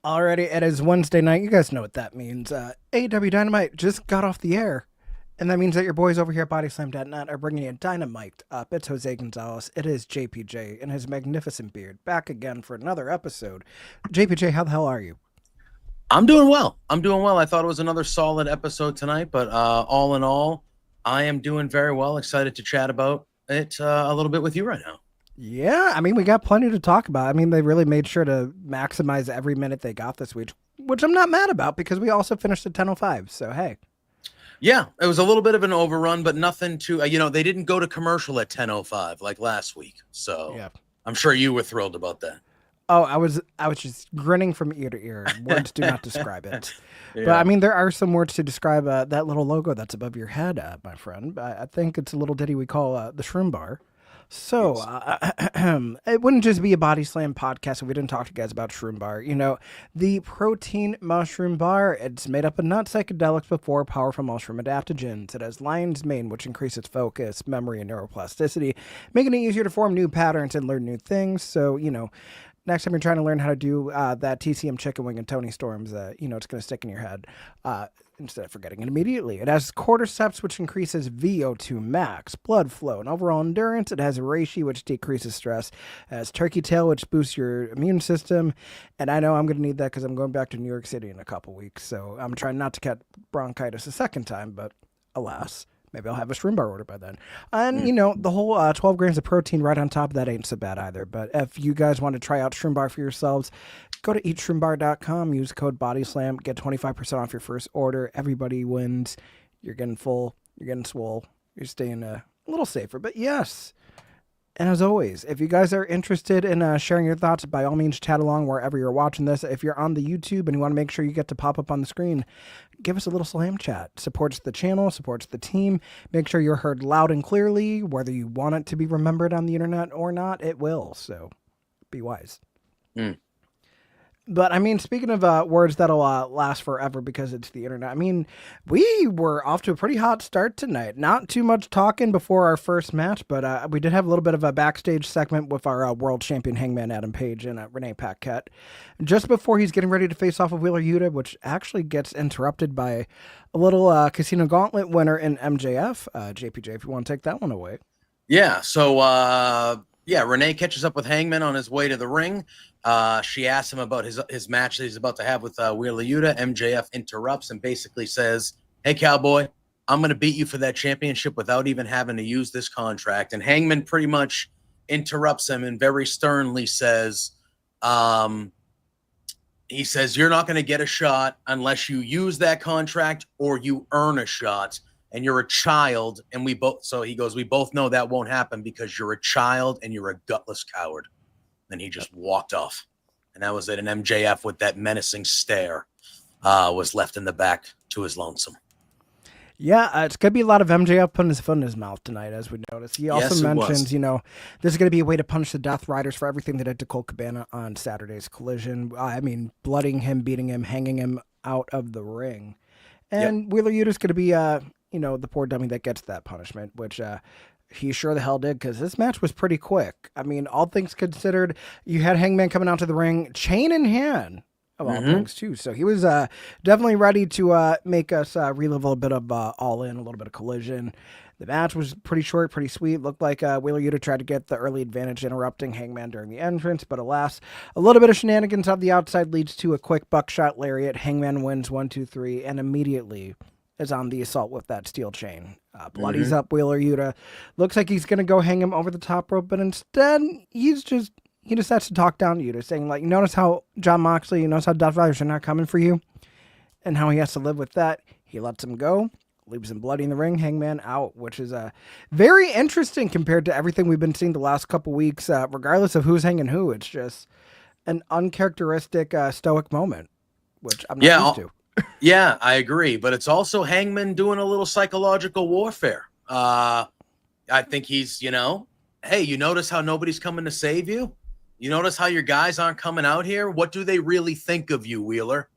Already, it is Wednesday night. You guys know what that means. AEW Dynamite just got off the air. And that means that your boys over here at BodySlam.net are bringing you DynaMic'd up. It's Jose Gonzalez. It is JPJ and his magnificent beard back again for another episode. JPJ, how the hell are you? I'm doing well. I thought it was another solid episode tonight, but all in all, I am doing very well. Excited to chat about it a little bit with you right now. Yeah, I mean, we got plenty to talk about. I mean, they really made sure to maximize every minute they got this week, which I'm not mad about because we also finished at 10:05. So, hey. Yeah, it was a little bit of an overrun, but nothing too, they didn't go to commercial at 10:05 like last week. So yeah. I'm sure you were thrilled about that. Oh, I was just grinning from ear to ear. Words do not describe it. Yeah. But I mean, there are some words to describe that little logo that's above your head, my friend. I think it's a little ditty we call the Shroom Bar. So it wouldn't just be a Body Slam podcast if we didn't talk to you guys about Shroom Bar. You know, the protein mushroom bar, it's made up of nut psychedelics with 4 powerful mushroom adaptogens. It has lion's mane, which increases focus, memory, and neuroplasticity, making it easier to form new patterns and learn new things. So, next time you're trying to learn how to do that TCM chicken wing and Toni Storms, it's going to stick in your head instead of forgetting it immediately. It has cordyceps, which increases VO2 max, blood flow, and overall endurance. It has reishi, which decreases stress. It has turkey tail, which boosts your immune system. And I know I'm going to need that because I'm going back to New York City in a couple weeks. So I'm trying not to catch bronchitis a second time, but alas. Maybe I'll have a Shroom Bar order by then. And, the whole 12 grams of protein right on top of that ain't so bad either. But if you guys want to try out Shroom Bar for yourselves, go to eatshroombar.com, use code BODYSLAM, get 25% off your first order. Everybody wins. You're getting full. You're getting swole. You're staying a little safer. But yes. And as always, if you guys are interested in sharing your thoughts, by all means, chat along wherever you're watching this. If you're on the YouTube and you want to make sure you get to pop up on the screen, give us a little slam chat. Supports the channel, supports the team. Make sure you're heard loud and clearly. Whether you want it to be remembered on the internet or not, it will. So be wise. But, I mean, speaking of words that'll last forever because it's the internet, I mean, we were off to a pretty hot start tonight. Not too much talking before our first match, but we did have a little bit of a backstage segment with our world champion Hangman Adam Page and Renee Paquette just before he's getting ready to face off with Wheeler Yuta, which actually gets interrupted by a little Casino Gauntlet winner in MJF. JPJ, if you want to take that one away. Yeah, so... Renee catches up with Hangman on his way to the ring. She asks him about his match that he's about to have with Wheeler Yuta. MJF interrupts and basically says, "Hey, cowboy, I'm going to beat you for that championship without even having to use this contract." And Hangman pretty much interrupts him and very sternly says, "You're not going to get a shot unless you use that contract or you earn a shot. And you're a child, and we both know that won't happen because you're a child and you're a gutless coward." Then he just walked off. And that was it. And MJF, with that menacing stare, was left in the back to his lonesome. Yeah, it's going to be a lot of MJF putting his foot in his mouth tonight, as we noticed. He also mentions, this is going to be a way to punish the Death Riders for everything they did to Colt Cabana on Saturday's Collision. I mean, blooding him, beating him, hanging him out of the ring. And Wheeler Yuta's going to be... the poor dummy that gets that punishment, which he sure the hell did, because this match was pretty quick. I mean, all things considered, you had Hangman coming out to the ring, chain in hand, of all things, too. So he was definitely ready to make us relive a little bit of All In, a little bit of Collision. The match was pretty short, pretty sweet. Looked like Wheeler Yuta tried to get the early advantage, interrupting Hangman during the entrance, but alas, a little bit of shenanigans on the outside leads to a quick buckshot lariat. Hangman wins 1, 2, 3, and immediately is on the assault with that steel chain. Bloodies up Wheeler Yuta. Looks like he's going to go hang him over the top rope, but instead he decides to talk down to Yuta, saying, like, you notice how Jon Moxley, you notice how Death Riders are not coming for you, and how he has to live with that. He lets him go, leaves him bloody in the ring, Hangman out, which is very interesting compared to everything we've been seeing the last couple weeks, regardless of who's hanging who. It's just an uncharacteristic stoic moment, which I'm not used to. Yeah, I agree. But it's also Hangman doing a little psychological warfare. I think he's, hey, you notice how nobody's coming to save you? You notice how your guys aren't coming out here? What do they really think of you, Wheeler?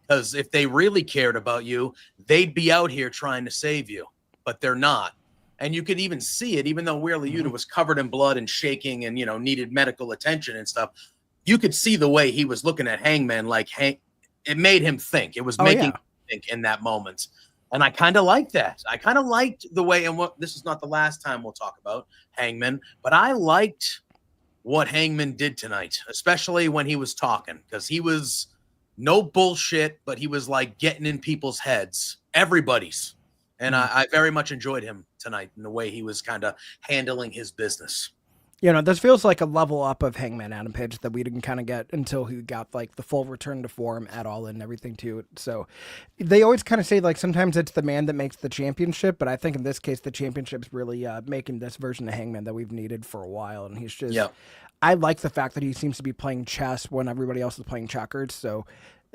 Because if they really cared about you, they'd be out here trying to save you. But they're not. And you could even see it, even though Wheeler Yuta was covered in blood and shaking and, needed medical attention and stuff. you could see the way he was looking at Hangman, like it made him think. It was making him think in that moment. And I kind of like that. I kind of liked the way, and this is not the last time we'll talk about Hangman, but I liked what Hangman did tonight, especially when he was talking, because he was no bullshit, but he was like getting in people's heads, everybody's. And I very much enjoyed him tonight in the way he was kind of handling his business. You know, this feels like a level up of Hangman Adam Page that we didn't kind of get until he got like the full return to form at All In and everything too. So they always kind of say like sometimes it's the man that makes the championship, but I think in this case the championship's really making this version of Hangman that we've needed for a while, and he's just. I like the fact that he seems to be playing chess when everybody else is playing checkers. So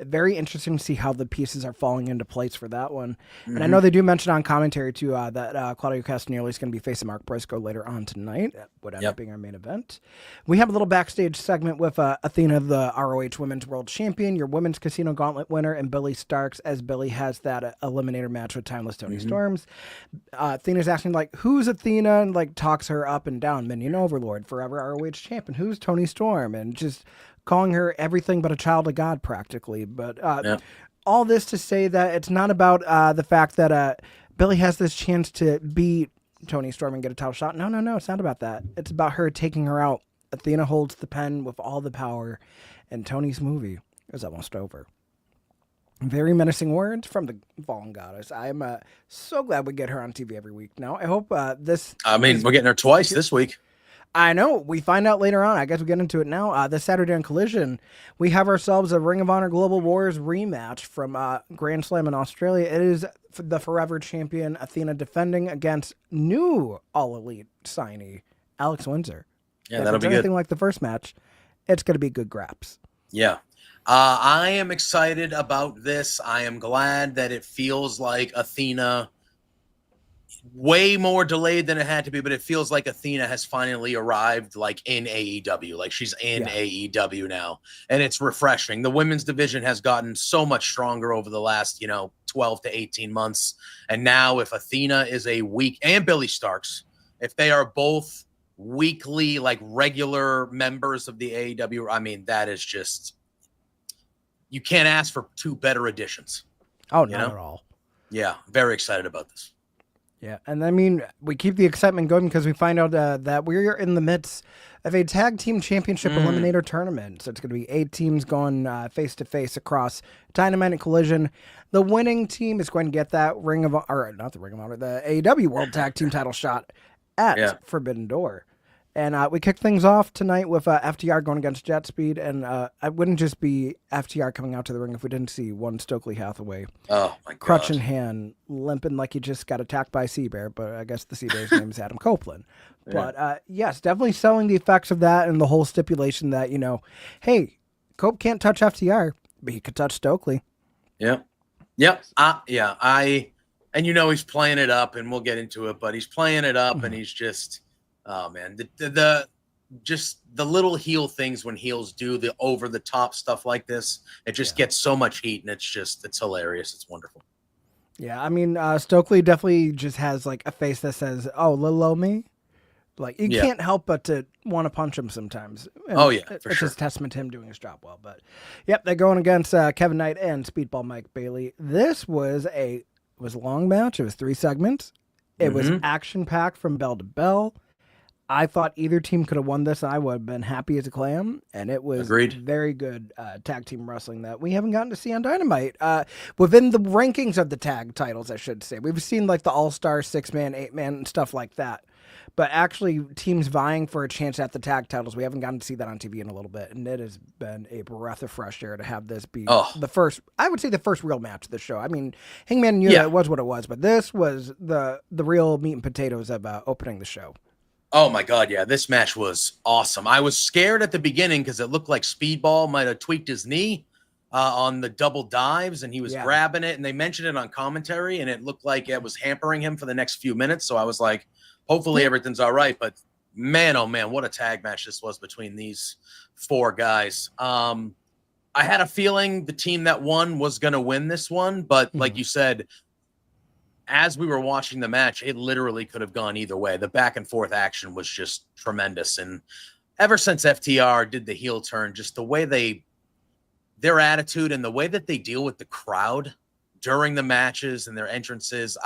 very interesting to see how the pieces are falling into place for that one. And I know they do mention on commentary too that Claudio Castagnoli is going to be facing Mark Briscoe later on tonight. That would end up being our main event. We have a little backstage segment with Athena, the ROH Women's World Champion, your Women's Casino Gauntlet winner, and Billie Starkz, as Billie has that eliminator match with Timeless Toni Storms. Athena's asking like, who's Athena, and like talks her up and down. Minion Overlord, forever ROH champion. Who's Toni Storm? And just calling her everything but a child of God, practically. But all this to say that it's not about the fact that Billie has this chance to beat Toni Storm and get a title shot. No, it's not about that. It's about her taking her out. Athena holds the pen with all the power, and Toni's movie is almost over. Very menacing words from the fallen goddess. I'm so glad we get her on TV every week now. I hope this... we're getting her twice this week. I know. We find out later on. I guess we get into it now. This Saturday on Collision, we have ourselves a Ring of Honor Global Wars rematch from Grand Slam in Australia. It is the forever champion Athena defending against new All Elite signee Alex Windsor. Yeah, that'll be good. Anything like the first match, it's going to be good graps. Yeah. I am excited about this. I am glad that it feels like Athena... way more delayed than it had to be, but it feels like Athena has finally arrived like in AEW. Like she's in AEW now, and it's refreshing. The women's division has gotten so much stronger over the last, 12 to 18 months. And now if Athena is a week, and Billie Starkz, if they are both weekly, like regular members of the AEW, I mean, that is just, you can't ask for two better additions. Oh, not at all. Yeah. Very excited about this. Yeah, and I mean, we keep the excitement going because we find out that we're in the midst of a tag team championship eliminator tournament. So it's going to be 8 teams going face-to-face across Dynamite and Collision. The winning team is going to get that the AEW World Tag Team title shot at Forbidden Door. And we kick things off tonight with FTR going against Jet Speed, and I wouldn't just be FTR coming out to the ring if we didn't see one Stokely Hathaway. Oh, my God. Crutch in hand, limping like he just got attacked by a sea bear, but I guess the sea bear's name is Adam Copeland. But yes, definitely selling the effects of that and the whole stipulation that, hey, Cope can't touch FTR, but he could touch Stokely. Yeah. Yep. And he's playing it up, and we'll get into it, but he's playing it up, and he's just... Oh man, the little heel things when heels do the over the top stuff like this, it just gets so much heat, and it's hilarious. It's wonderful. Yeah, I mean, Stokely definitely just has like a face that says, "Oh, little old me." Like you can't help but to want to punch him sometimes. And for it's sure. just testament to him doing his job well. But yep, they're going against Kevin Knight and Speedball Mike Bailey. This was a long match. It was 3 segments. It was action packed from bell to bell. I thought either team could have won this. I would have been happy as a clam, and it was very good tag team wrestling that we haven't gotten to see on Dynamite. Within the rankings of the tag titles, I should say. We've seen like the All-Star 6-man, 8-man, and stuff like that. But actually, teams vying for a chance at the tag titles, we haven't gotten to see that on TV in a little bit, and it has been a breath of fresh air to have this be the first real match of the show. I mean, Hangman and Yuta, it was what it was, but this was the real meat and potatoes of opening the show. Oh my God, yeah, this match was awesome. I was scared at the beginning because it looked like Speedball might have tweaked his knee on the double dives, and he was grabbing it, and they mentioned it on commentary, and it looked like it was hampering him for the next few minutes. So I was like, hopefully everything's all right. But man, oh man, what a tag match this was between these 4 guys. I had a feeling the team that won was going to win this one, but like you said, as we were watching the match, it literally could have gone either way. The back and forth action was just tremendous. And ever since FTR did the heel turn, just the way their attitude and the way that they deal with the crowd during the matches and their entrances,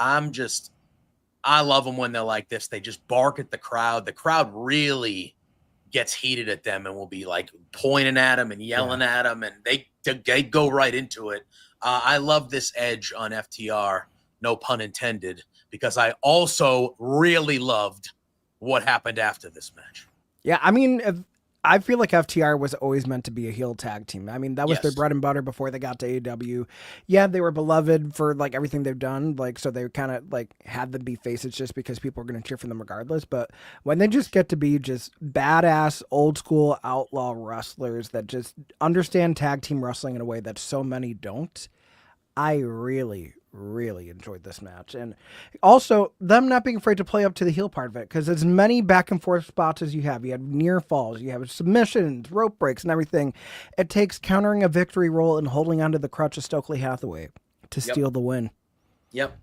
I love them when they're like this. They just bark at the crowd. The crowd really gets heated at them and will be like pointing at them and yelling at them, and they go right into it. I love this edge on FTR, no pun intended, because I also really loved what happened after this match. Yeah, I mean, I feel like FTR was always meant to be a heel tag team. I mean, that was their bread and butter before they got to AEW. Yeah, they were beloved for like everything they've done, like so they kind of like had them be faces just because people were going to cheer for them regardless. But when they just get to be just badass, old school outlaw wrestlers that just understand tag team wrestling in a way that so many don't, I really enjoyed this match. And also them not being afraid to play up to the heel part of it, because as many back and forth spots as you have near falls, you have submissions, rope breaks and everything. It takes countering a victory roll and holding onto the crutch of Stokely Hathaway to steal the win. Yep.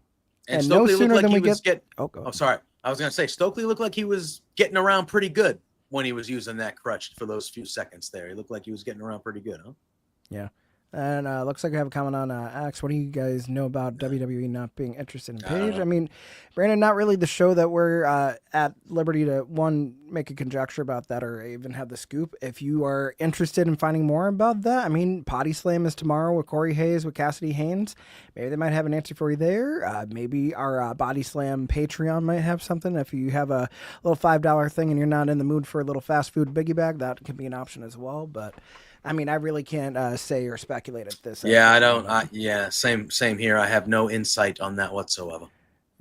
And Stokely no sooner like than we get oh, sorry. I was going to say Stokely looked like he was getting around pretty good when he was using that crutch for those few seconds there. He looked like he was getting around pretty good, huh? Yeah. And looks like I have a comment on Axe. What do you guys know about WWE not being interested in Paige? I mean, Brandon, not really the show that we're at liberty to, one, make a conjecture about that or even have the scoop. If you are interested in finding more about that, I mean, Potty Slam is tomorrow with Corey Hayes, with Cassidy Haynes. Maybe they might have an answer for you there. Maybe our Body Slam Patreon might have something. If you have a little $5 thing and you're not in the mood for a little fast food biggie bag, that could be an option as well. But I mean, I really can't say or speculate at this. Yeah, I don't. Same here. I have no insight on that whatsoever.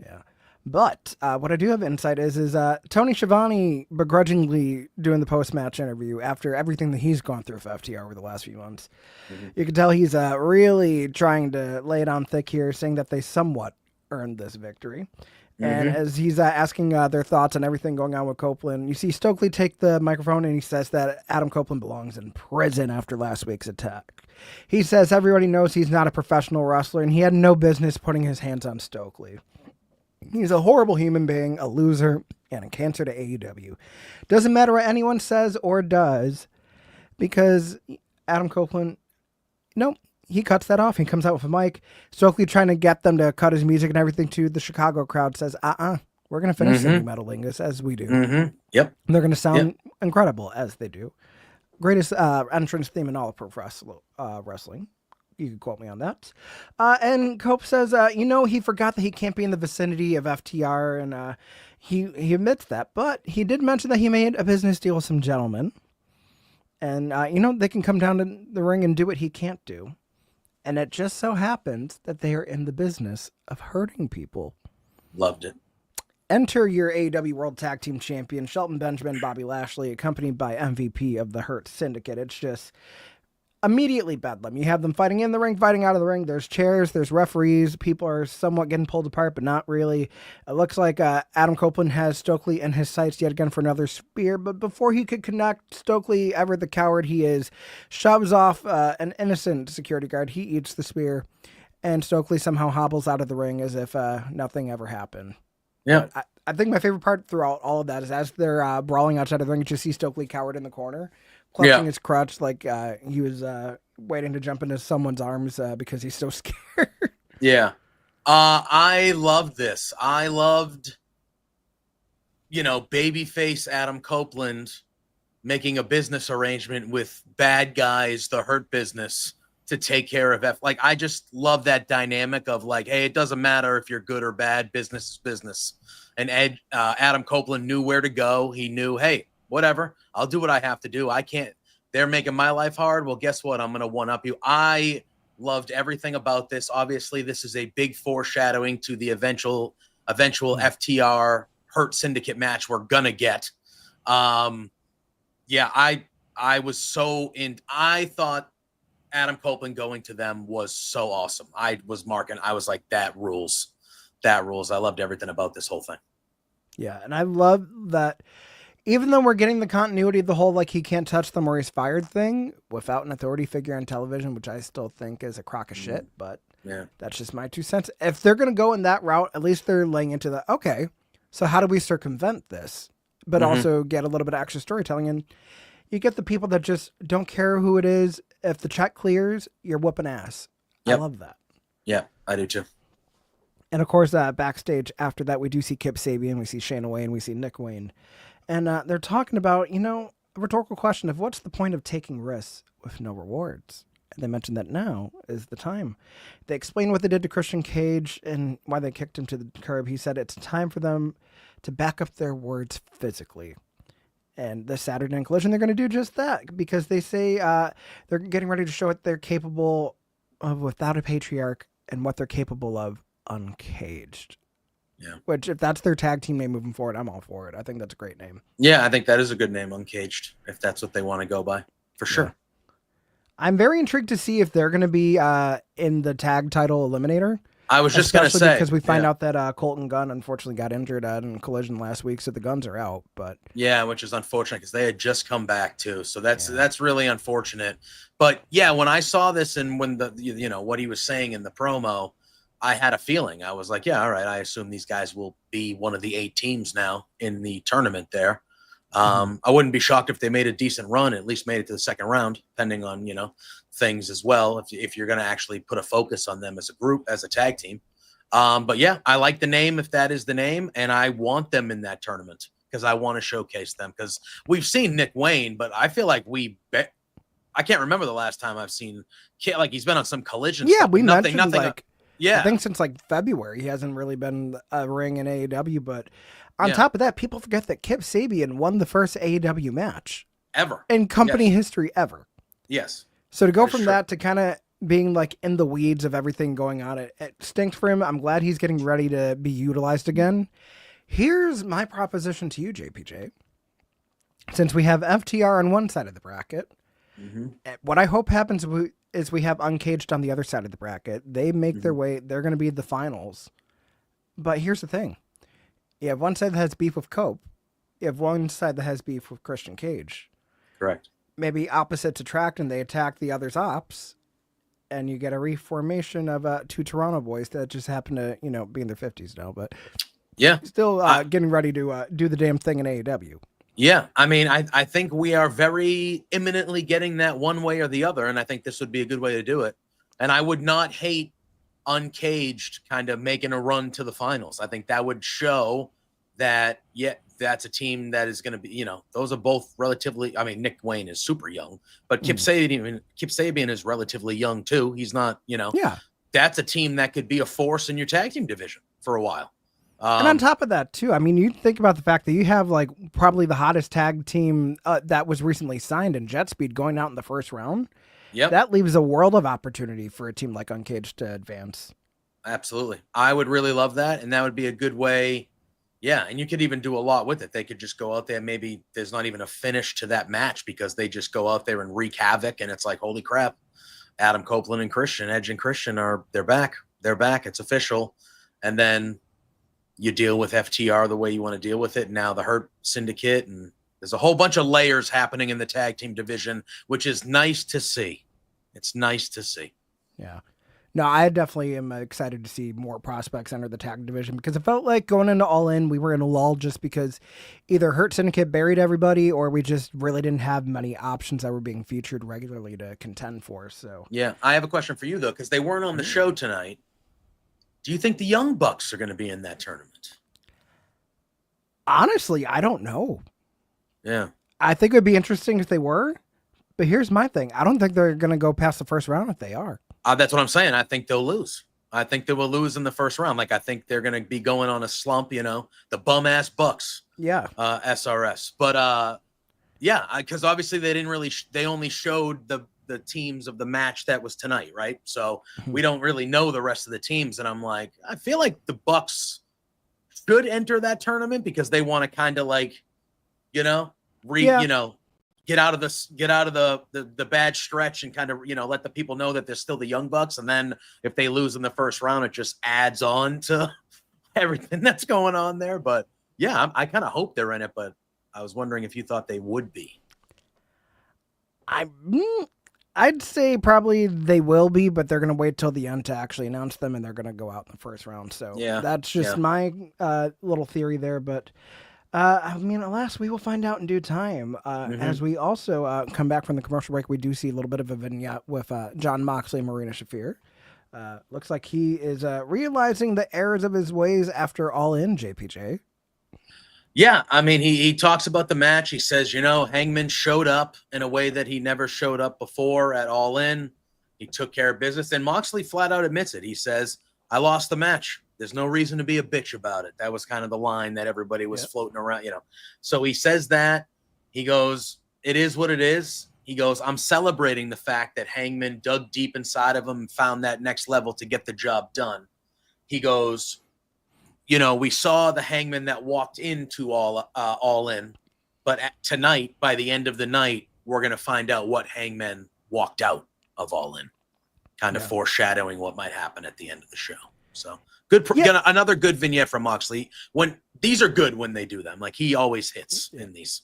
Yeah. But what I do have insight is Tony Schiavone begrudgingly doing the post-match interview after everything that he's gone through with FTR over the last few months. Mm-hmm. You can tell he's really trying to lay it on thick here, saying that they somewhat earned this victory. And as he's asking their thoughts on everything going on with Copeland, you see Stokely take the microphone and he says that Adam Copeland belongs in prison after last week's attack. He says everybody knows he's not a professional wrestler and he had no business putting his hands on Stokely. He's a horrible human being, a loser, and a cancer to AEW. Doesn't matter what anyone says or does, because Adam Copeland, nope. He cuts that off. He comes out with a mic. Stokely trying to get them to cut his music and everything to the Chicago crowd says, we're going to finish singing Metal Lingus as we do. Mm-hmm. Yep. And they're going to sound incredible as they do. Greatest entrance theme in all of pro wrestling. You can quote me on that. And Cope says, he forgot that he can't be in the vicinity of FTR. And he admits that. But he did mention that he made a business deal with some gentlemen. And, they can come down to the ring and do what he can't do. And it just so happens that they are in the business of hurting people. Loved it. Enter your AEW World Tag Team Champion, Shelton Benjamin, Bobby Lashley, accompanied by MVP of the Hurt Syndicate. It's just immediately bedlam. You have them fighting in the ring, fighting out of the ring. There's chairs, there's referees. People are somewhat getting pulled apart, but not really. It looks like Adam Copeland has Stokely in his sights yet again for another spear. But before he could connect, Stokely, ever the coward he is, shoves off an innocent security guard. He eats the spear, and Stokely somehow hobbles out of the ring as if nothing ever happened. Yeah. I think my favorite part throughout all of that is as they're brawling outside of the ring, you just see Stokely cowered in the corner, clutching his crutch like he was waiting to jump into someone's arms because he's so scared. Yeah. I loved this. I loved, babyface Adam Copeland making a business arrangement with bad guys, the Hurt Business, to take care of Like, I just love that dynamic of like, hey, it doesn't matter if you're good or bad. Business is business. And Adam Copeland knew where to go. He knew, hey, whatever, I'll do what I have to do. I can't, they're making my life hard. Well, guess what? I'm going to one up you. I loved everything about this. Obviously, this is a big foreshadowing to the eventual FTR Hurt Syndicate match we're going to get. I was so in. I thought Adam Copeland going to them was so awesome. I was like, that rules. That rules. I loved everything about this whole thing. Yeah, and I love that even though we're getting the continuity of the whole, like, he can't touch them or he's fired thing without an authority figure on television, which I still think is a crock of shit, but that's just my 2 cents. If they're going to go in that route, at least they're laying into the, okay, so how do we circumvent this? but also get a little bit of extra storytelling. And you get the people that just don't care who it is. If the check clears, you're whooping ass. Yep. I love that. Yeah, I do too. And of course, backstage after that, we do see Kip Sabian, we see Shayna Wayne, we see Nick Wayne. And they're talking about, a rhetorical question of what's the point of taking risks with no rewards? And they mentioned that now is the time. They explain what they did to Christian Cage and why they kicked him to the curb. He said it's time for them to back up their words physically. And this Saturday in Collision, they're going to do just that because they say they're getting ready to show what they're capable of without a patriarch and what they're capable of uncaged. Yeah. Which, if that's their tag team name moving forward, I'm all for it. I think that's a great name. Yeah, I think that is a good name, Uncaged, if that's what they want to go by. For sure. Yeah. I'm very intrigued to see if they're going to be in the tag title eliminator. I was just going to say. Because we find out that Colton Gunn unfortunately got injured in Collision last week, so the Guns are out. But yeah, which is unfortunate because they had just come back too. So that's really unfortunate. But yeah, when I saw this and when what he was saying in the promo, I had a feeling. I was like, yeah, all right. I assume these guys will be one of the 8 teams now in the tournament there. I wouldn't be shocked if they made a decent run, at least made it to the second round, depending on, things as well. If you're going to actually put a focus on them as a group, as a tag team. But yeah, I like the name if that is the name. And I want them in that tournament because I want to showcase them because we've seen Nick Wayne, but I feel like I can't remember the last time I've seen he's been on some Collision. Yeah, stuff, we mentioned yeah, I think since February, he hasn't really been a ring in AEW. But on top of that, people forget that Kip Sabian won the first AEW match ever in company history ever. Yes. So to go from that to kind of being in the weeds of everything going on, it stinks for him. I'm glad he's getting ready to be utilized again. Here's my proposition to you, JPJ. Since we have FTR on one side of the bracket, what I hope happens is we have Uncaged on the other side of the bracket. They make their way. They're going to be the finals. But here's the thing. You have one side that has beef with Cope. You have one side that has beef with Christian Cage. Correct. Maybe opposites attract and they attack the other's ops. And you get a reformation of 2 Toronto boys that just happen to, be in their 50s now. But yeah, still getting ready to do the damn thing in AEW. Yeah, I mean, I think we are very imminently getting that one way or the other, and I think this would be a good way to do it. And I would not hate Uncaged kind of making a run to the finals. I think that would show that, that's a team that is going to be, those are both relatively, Nick Wayne is super young, but Kip Sabian is relatively young too. He's not, that's a team that could be a force in your tag team division for a while. And on top of that, too, you think about the fact that you have probably the hottest tag team that was recently signed in Jet Speed going out in the first round. Yep. That leaves a world of opportunity for a team like Uncaged to advance. Absolutely. I would really love that. And that would be a good way. Yeah. And you could even do a lot with it. They could just go out there. Maybe there's not even a finish to that match because they just go out there and wreak havoc. And it's like, holy crap. Adam Copeland and Christian, Edge and Christian they're back. They're back. It's official. And then you deal with FTR the way you want to deal with it. Now the Hurt Syndicate, and there's a whole bunch of layers happening in the tag team division, which is nice to see. It's nice to see. Yeah. No, I definitely am excited to see more prospects enter the tag division because it felt like going into All In, we were in a lull just because either Hurt Syndicate buried everybody or we just really didn't have many options that were being featured regularly to contend for. So yeah, I have a question for you though, because they weren't on the show tonight. Do you think the Young Bucks are going to be in that tournament? Honestly, I don't know. Yeah. I think it would be interesting if they were, but here's my thing. I don't think they're going to go past the first round if they are. That's what I'm saying. I think they'll lose. I think they will lose in the first round. I think they're going to be going on a slump, the bum-ass Bucks. Yeah. SRS. But, because obviously they didn't really, they only showed the teams of the match that was tonight, right? So we don't really know the rest of the teams. And I'm like, I feel like the Bucks should enter that tournament because they want to kind of get out of the bad stretch and kind of, let the people know that they're still the Young Bucks. And then if they lose in the first round, it just adds on to everything that's going on there. But yeah, I kind of hope they're in it, but I was wondering if you thought they would be. I'd say probably they will be, but they're going to wait till the end to actually announce them, and they're going to go out in the first round. So that's just my little theory there. But I mean, alas, we will find out in due time. As we also come back from the commercial break, we do see a little bit of a vignette with John Moxley and Marina Shafir. Looks like he is realizing the errors of his ways after All In, JPJ. Yeah, I mean, he talks about the match. He says, Hangman showed up in a way that he never showed up before at All In. He took care of business. And Moxley flat out admits it. He says, I lost the match. There's no reason to be a bitch about it. That was kind of the line that everybody was floating around, So he says that. He goes, it is what it is. He goes, I'm celebrating the fact that Hangman dug deep inside of him and found that next level to get the job done. He goes, we saw the Hangman that walked into all In, but tonight, by the end of the night, we're going to find out what Hangman walked out of All In, kind of foreshadowing what might happen at the end of the show. So good, another good vignette from Moxley. When these are good when they do them, like he always hits in these.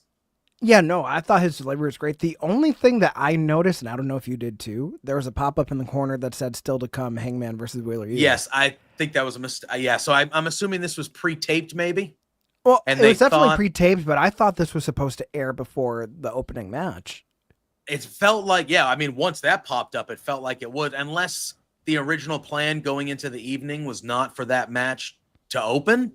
Yeah, no, I thought his delivery was great. The only thing that I noticed, and I don't know if you did too, there was a pop-up in the corner that said "Still to come: Hangman versus Wheeler Yuta." Yes, I think that was a mistake. Yeah, so I'm assuming this was pre-taped, maybe. Well, and it was definitely pre-taped, but I thought this was supposed to air before the opening match. It felt like, once that popped up, it felt like it would, unless the original plan going into the evening was not for that match to open,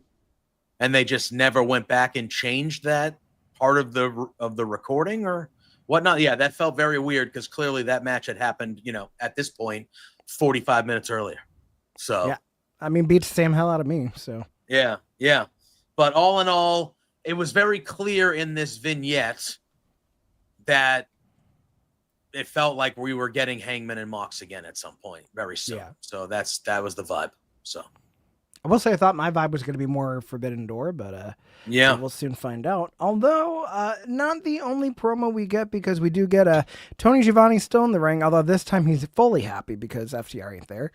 and they just never went back and changed that part of the recording or whatnot. Yeah, that felt very weird because clearly that match had happened, at this point, 45 minutes earlier. So yeah, I mean, beats the same hell out of me. So yeah. But all in all, it was very clear in this vignette that it felt like we were getting Hangman and Mox again at some point very soon. Yeah. So that was the vibe. So I will say I thought my vibe was going to be more Forbidden Door, but we'll soon find out. Although not the only promo we get, because we do get Tony Schiavone still in the ring, although this time he's fully happy because FTR ain't there.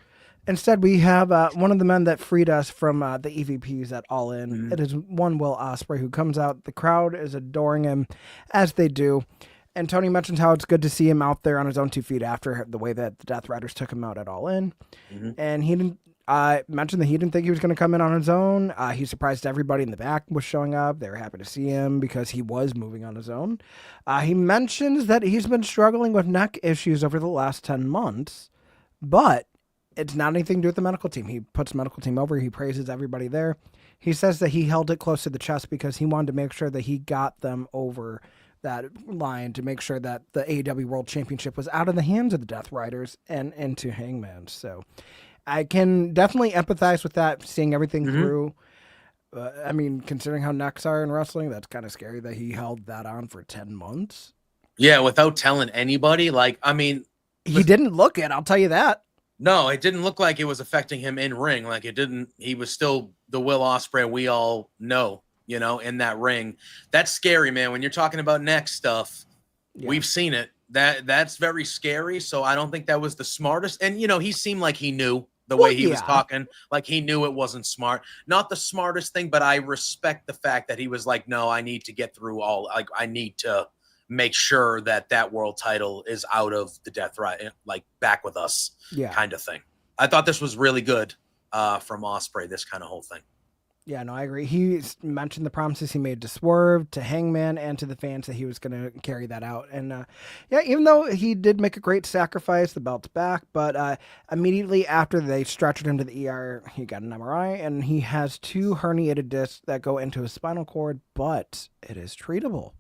Instead, we have one of the men that freed us from the EVPs at All In. Mm-hmm. It is one Will Ospreay who comes out. The crowd is adoring him, as they do. And Tony mentions how it's good to see him out there on his own 2 feet after the way that the Death Riders took him out at All In. Mm-hmm. And he didn't mentioned that he didn't think he was going to come in on his own. He surprised everybody in the back was showing up. They were happy to see him because he was moving on his own. He mentions that he's been struggling with neck issues over the last 10 months, but it's not anything to do with the medical team. He puts the medical team over. He praises everybody there. He says that he held it close to the chest because he wanted to make sure that he got them over that line to make sure that the AEW World Championship was out of the hands of the Death Riders and into Hangman. So I can definitely empathize with that, seeing everything through. I mean, considering how necks are in wrestling, that's kind of scary that he held that on for 10 months. Yeah, without telling anybody. He didn't look it, I'll tell you that. No, it didn't look like it was affecting him in ring. Like, it didn't. He was still the Will Ospreay we all know, in that ring. That's scary, man. When you're talking about neck stuff, we've seen it. That's very scary. So I don't think that was the smartest. And, he seemed like he knew the way he was talking, like he knew it wasn't smart. Not the smartest thing, but I respect the fact that he was like, no, I need to get through I need to make sure that world title is out of the Death Rider, back with us, kind of thing. I thought this was really good from Ospreay, this kind of whole thing. Yeah, no, I agree. He mentioned the promises he made to Swerve, to Hangman, and to the fans that he was going to carry that out. And even though he did make a great sacrifice, the belt's back, but immediately after they stretched him to the ER, he got an MRI, and he has 2 herniated discs that go into his spinal cord, but it is treatable.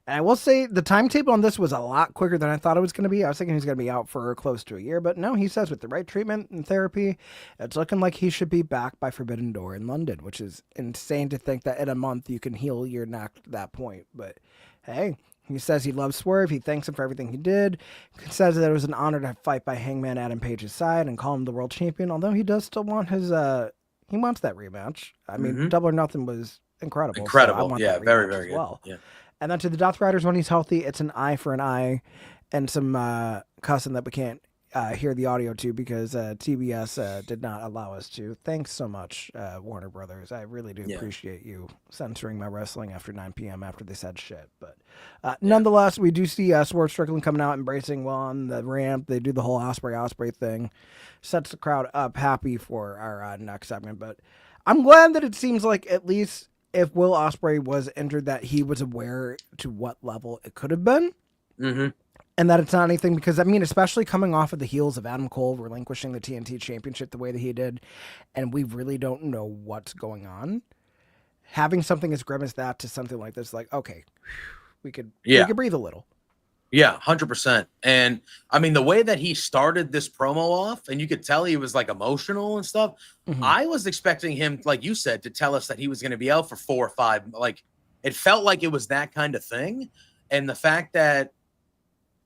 And I will say the timetable on this was a lot quicker than I thought it was going to be. I was thinking he was going to be out for close to a year, but no, he says with the right treatment and therapy, it's looking like he should be back by Forbidden Door in London, which is insane to think that in a month you can heal your neck to that point. But hey, he says he loves Swerve. He thanks him for everything he did. He says that it was an honor to fight by Hangman Adam Page's side and call him the world champion, although he does still want his, he wants that rematch. I mean, Double or Nothing was incredible. Incredible. So yeah, very, very good. Well. Yeah. And then to the Death Riders, when he's healthy, it's an eye for an eye and some cussing that we can't hear the audio to because TBS did not allow us to. Thanks so much, Warner Brothers. I really do appreciate you censoring my wrestling after 9 p.m. after they said shit. But nonetheless, we do see Swerve Strickland coming out, embracing Will on the ramp. They do the whole Ospreay thing. Sets the crowd up happy for our next segment. But I'm glad that it seems like at least if Will Ospreay was injured, that he was aware to what level it could have been. Mm-hmm. And that it's not anything because, I mean, especially coming off of the heels of Adam Cole relinquishing the TNT championship the way that he did, and we really don't know what's going on. Having something as grim as that to something like this, like, okay, we could breathe a little. Yeah, 100%. And I mean, the way that he started this promo off, and you could tell he was like emotional and stuff. Mm-hmm. I was expecting him, like you said, to tell us that he was going to be out for 4 or 5. Like, it felt like it was that kind of thing. And the fact that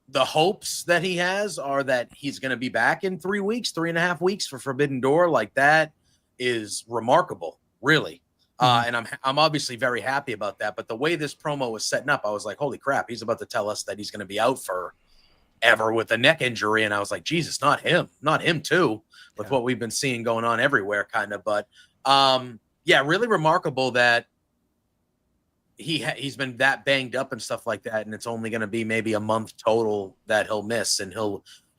the hopes that he has are that he's going to be back in 3 weeks, 3.5 weeks for Forbidden Door, like that is remarkable, really. And I'm obviously very happy about that. But the way this promo was setting up, I was like, holy crap, he's about to tell us that he's going to be out for ever with a neck injury. And I was like, Jesus, not him too, with what we've been seeing going on everywhere kind of. But really remarkable that he's been that banged up and stuff like that. And it's only going to be maybe a month total that he'll miss. And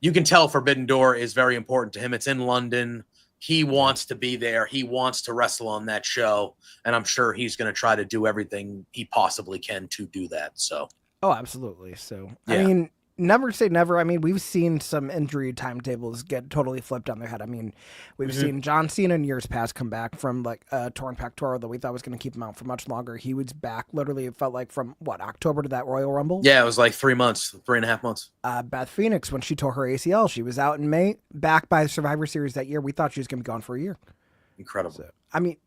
you can tell Forbidden Door is very important to him. It's in London. He wants to be there. He wants to wrestle on that show. And I'm sure he's going to try to do everything he possibly can to do that. So, oh, absolutely. So, yeah. I mean, never say never. I mean, we've seen some injury timetables get totally flipped on their head. I mean, we've seen John Cena in years past come back from like a torn pectoral that we thought was going to keep him out for much longer. He was back literally, it felt like from October to that Royal Rumble. Yeah, it was like 3 months, 3.5 months. Beth Phoenix, when she tore her ACL, she was out in May, back by the Survivor Series that year. We thought she was going to be gone for a year. Incredible. So, I mean,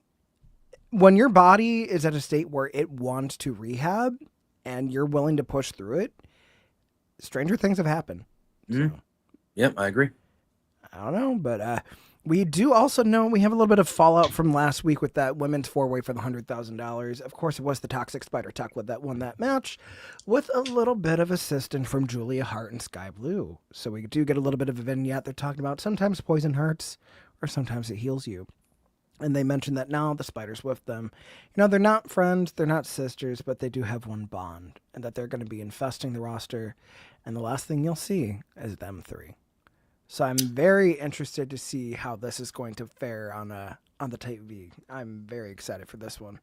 when your body is at a state where it wants to rehab and you're willing to push through it, stranger things have happened. So, yep, I agree. I don't know, but we do also know we have a little bit of fallout from last week with that women's 4-way for the $100,000. Of course, it was the Toxic Spider Tekla that won that match with a little bit of assistance from Julia Hart and Sky Blue. So we do get a little bit of a vignette. They're talking about sometimes poison hurts or sometimes it heals you. And they mentioned that now the Spider's with them. You know, they're not friends, they're not sisters, but they do have one bond. And that they're going to be infesting the roster. And the last thing you'll see is them three. So I'm very interested to see how this is going to fare on the TV. I'm very excited for this one.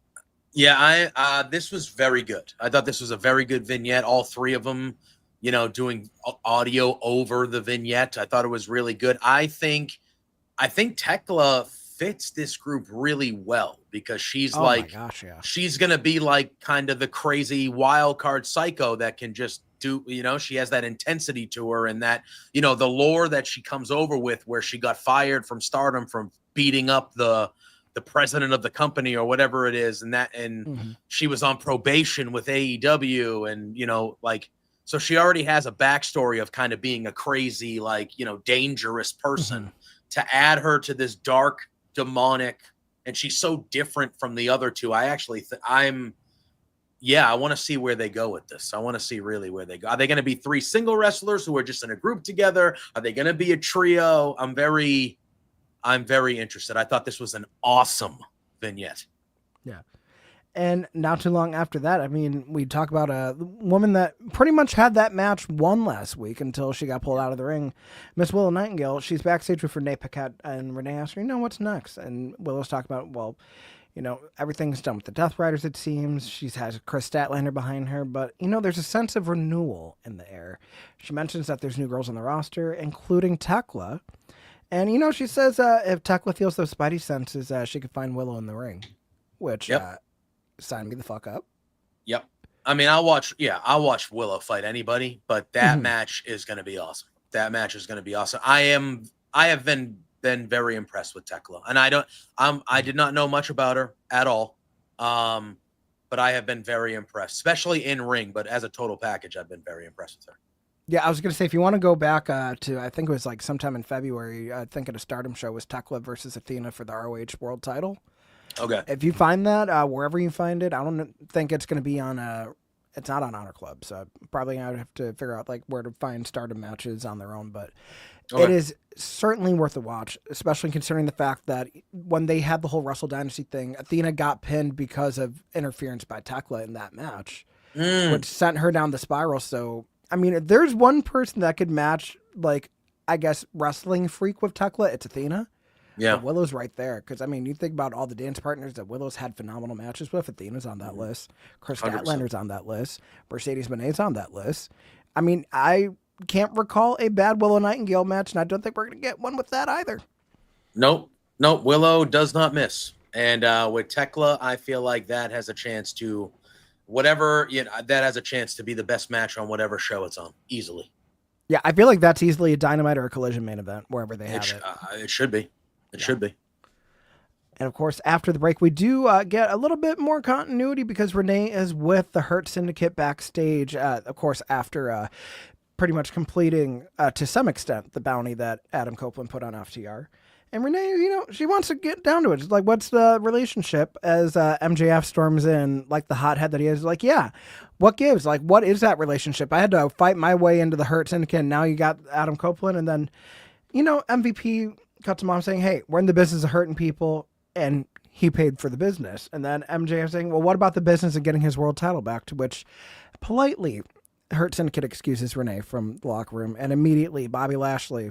Yeah, this was very good. I thought this was a very good vignette. All three of them, doing audio over the vignette. I thought it was really good. I think Tekla fits this group really well because she's she's going to be like kind of the crazy wild card psycho that can just do, she has that intensity to her and that, the lore that she comes over with where she got fired from Stardom from beating up the president of the company or whatever it is. And she was on probation with AEW and, so she already has a backstory of kind of being a crazy, dangerous person to add her to this dark, demonic, and she's so different from the other two. I actually I want to see where they go with this. I want to see really where they go. Are they going to be 3 single wrestlers who are just in a group together? Are they going to be a trio? I'm very interested. I thought this was an awesome vignette. Yeah. And not too long after that, I mean, we talk about a woman that pretty much had that match won last week until she got pulled out of the ring. Miss Willow Nightingale, she's backstage with Renee Paquette, and Renee asked her, what's next? And Willow's talking about, everything's done with the Death Riders, it seems. She has Chris Statlander behind her, but, there's a sense of renewal in the air. She mentions that there's new girls on the roster, including Tekla. And, she says if Tekla feels those spidey senses, she could find Willow in the ring, which... sign me the fuck up. Yep. I mean, I'll watch Willow fight anybody, but that match is going to be awesome. That match is going to be awesome. I have been very impressed with Tekla, and I did not know much about her at all. But I have been very impressed, especially in ring, but as a total package, I've been very impressed with her. Yeah, I was going to say, if you want to go back to, I think it was like sometime in February, I think at a Stardom show was Tekla versus Athena for the ROH World title. Okay. If you find that, wherever you find it, I don't think it's going to be on it's not on Honor Club, so probably I would have to figure out like where to find Stardom matches on their own, but it is certainly worth a watch, especially considering the fact that when they had the whole Wrestle Dynasty thing, Athena got pinned because of interference by Tekla in that match, which sent her down the spiral. So, I mean, if there's one person that could match, like, I guess, wrestling freak with Tekla, it's Athena. Yeah. But Willow's right there. Because, I mean, you think about all the dance partners that Willow's had phenomenal matches with. Athena's on that list. Chris 100%. Statlander's on that list. Mercedes Monet's on that list. I mean, I can't recall a bad Willow Nightingale match, and I don't think we're going to get one with that either. Nope. Willow does not miss. And with Tekla, I feel like that has a chance to that has a chance to be the best match on whatever show it's on, easily. Yeah, I feel like that's easily a Dynamite or a Collision main event, wherever they have it. It should be. It should be. And of course, after the break, we do get a little bit more continuity because Renee is with the Hurt Syndicate backstage, of course, after pretty much completing, to some extent, the bounty that Adam Copeland put on FTR. And Renee, she wants to get down to it. It's like, what's the relationship? As MJF storms in, like the hothead that he is, like, yeah, what gives? Like, what is that relationship? I had to fight my way into the Hurt Syndicate, and now you got Adam Copeland. And then, MVP cuts him off saying, hey, we're in the business of hurting people, and he paid for the business. And then MJF saying, well, what about the business of getting his world title back? To which, politely, Hurt Syndicate excuses Renee from the locker room, and immediately Bobby Lashley,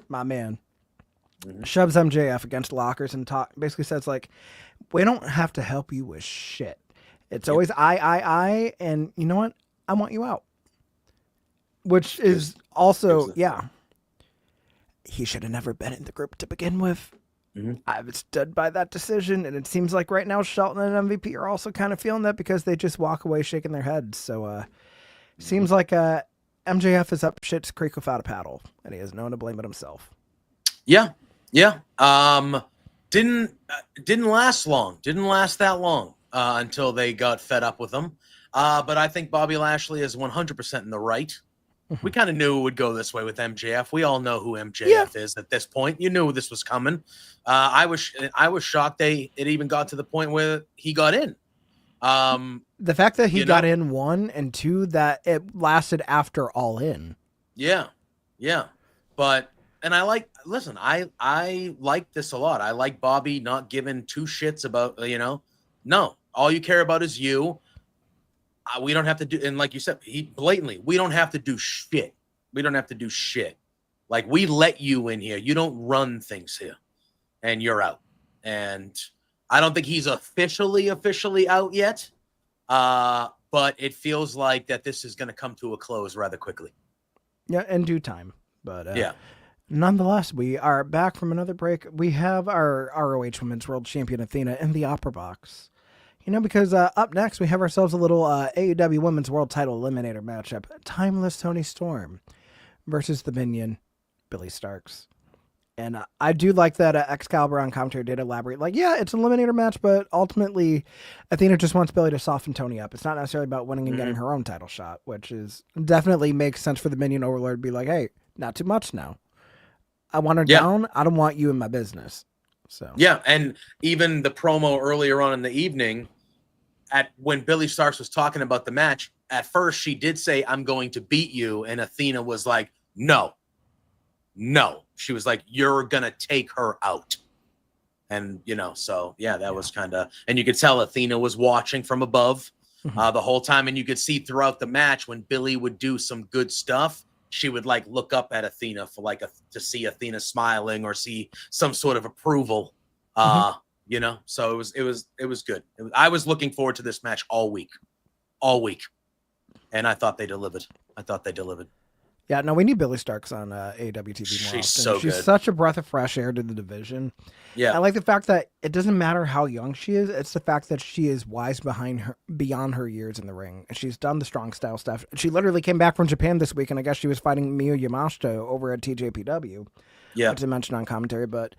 my man, shoves MJF against lockers and basically says, like, we don't have to help you with shit. It's always I, and you know what? I want you out. Which is also, he should have never been in the group to begin with. I was stood by that decision, and it seems like right now Shelton and MVP are also kind of feeling that because they just walk away shaking their heads. So, seems like MJF is up shit's creek without a paddle, and he has no one to blame but himself. Yeah. Didn't last long. Didn't last that long until they got fed up with him. But I think Bobby Lashley is 100% in the right. We kind of knew it would go this way with MJF. We all know who MJF is at this point. You knew this was coming. I was shocked it even got to the point where he got in. The fact that he got in, 1, and 2, that it lasted after All In. Yeah. But and I like this a lot. I like Bobby not giving two shits about, no, all you care about is you. We don't have to do, and like you said, we don't have to do shit. We don't have to do shit. Like, we let you in here. You don't run things here, and you're out. And I don't think he's officially out yet. But it feels like that this is going to come to a close rather quickly. Yeah, in due time. But nonetheless, we are back from another break. We have our ROH Women's World Champion Athena in the Opera Box. Because up next, we have ourselves a little AEW Women's World Title Eliminator matchup. Timeless Toni Storm versus the Minion, Billie Starkz. And I do like that Excalibur on commentary did elaborate. Like, yeah, it's an eliminator match, but ultimately, Athena just wants Billie to soften Toni up. It's not necessarily about winning and getting her own title shot, which is definitely makes sense for the Minion Overlord to be like, hey, not too much now. I want her down. I don't want you in my business. So and even the promo earlier on in the evening, when Billie Starkz was talking about the match, at first she did say, I'm going to beat you. And Athena was like, no. She was like, you're going to take her out. And, that was kind of, and you could tell Athena was watching from above the whole time. And you could see throughout the match when Billie would do some good stuff, she would like look up at Athena for to see Athena smiling or see some sort of approval. So it was good. I was looking forward to this match all week, and I thought they delivered. Yeah, no, we need Billie Starkz on AEW TV more often. So She's good. such a breath of fresh air to the division. Yeah, I like the fact that it doesn't matter how young she is; it's the fact that she is wise beyond her years in the ring. And she's done the strong style stuff. She literally came back from Japan this week, and I guess she was fighting Miyu Yamashita over at TJPW. Yeah, which I mentioned on commentary, but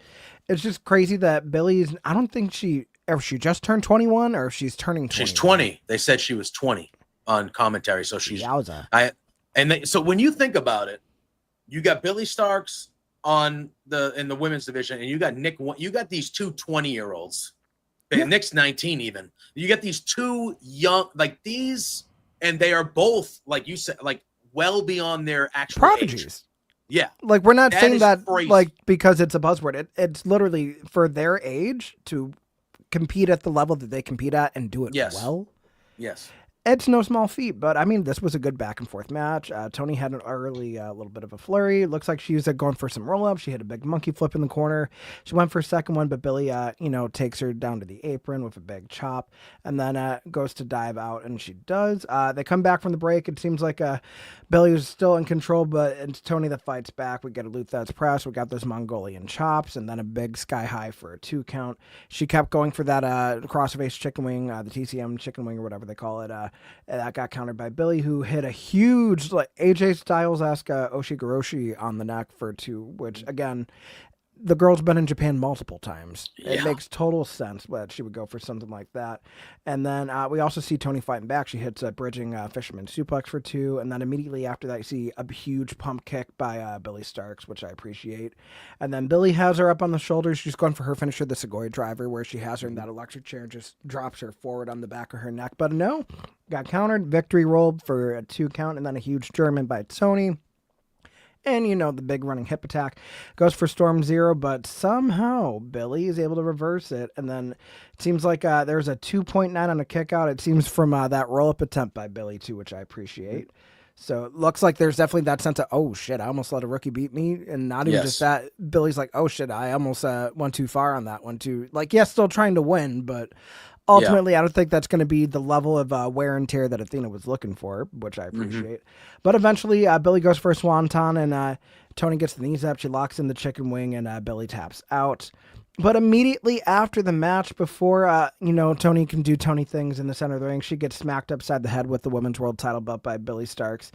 it's just crazy that Billie's. I don't think she just turned 21 or if she's turning 20. She's 20. They said she was 20 on commentary, so she's. Yowza. So when you think about it, you got Billie Starkz in the women's division, and you got Nick. You got these two 20-year-olds. Nick's 19 even. You got these two young like these, and they are both like you said, like well beyond their actual prodigies. Age. Yeah. Like, we're not saying that crazy. Like because it's a buzzword. It's literally for their age to compete at the level that they compete at and do it well. Yes. It's no small feat, but I mean, this was a good back and forth match. Toni had an early little bit of a flurry. Looks like she was going for some roll up. She had a big monkey flip in the corner. She went for a second one, but Billie, takes her down to the apron with a big chop, and then goes to dive out, and she does. They come back from the break. It seems like Billie is still in control, but it's Toni that fights back. We get a Luthez press. We got those Mongolian chops, and then a big sky high for a 2 count. She kept going for that crossface chicken wing, the TCM chicken wing or whatever they call it. That got countered by Billie, who hit a huge, like AJ Styles-esque Oshigoroshi on the neck for 2, which again, the girl's been in Japan multiple times. It makes total sense that she would go for something like that. And then we also see Toni fighting back. She hits a bridging fisherman suplex for 2. And then immediately after that, you see a huge pump kick by Billie Starkz, which I appreciate. And then Billie has her up on the shoulders. She's going for her finisher, the Segoy driver, where she has her in that electric chair and just drops her forward on the back of her neck. But no, got countered. Victory rolled for a 2 count. And then a huge German by Toni. And, the big running hip attack goes for Storm Zero, but somehow Billie is able to reverse it. And then it seems like there's a 2.9 on a kick out. It seems from that roll-up attempt by Billie, too, which I appreciate. So it looks like there's definitely that sense of, oh, shit, I almost let a rookie beat me. And not even just that. Billie's like, oh, shit, I almost went too far on that one, too. Like, yes, still trying to win, but ultimately, I don't think that's going to be the level of wear and tear that Athena was looking for, which I appreciate. But eventually, Billie goes for a swanton, and Toni gets the knees up. She locks in the chicken wing, and Billie taps out. But immediately after the match, before, Toni can do Toni things in the center of the ring, she gets smacked upside the head with the women's world title belt by Billie Starkz.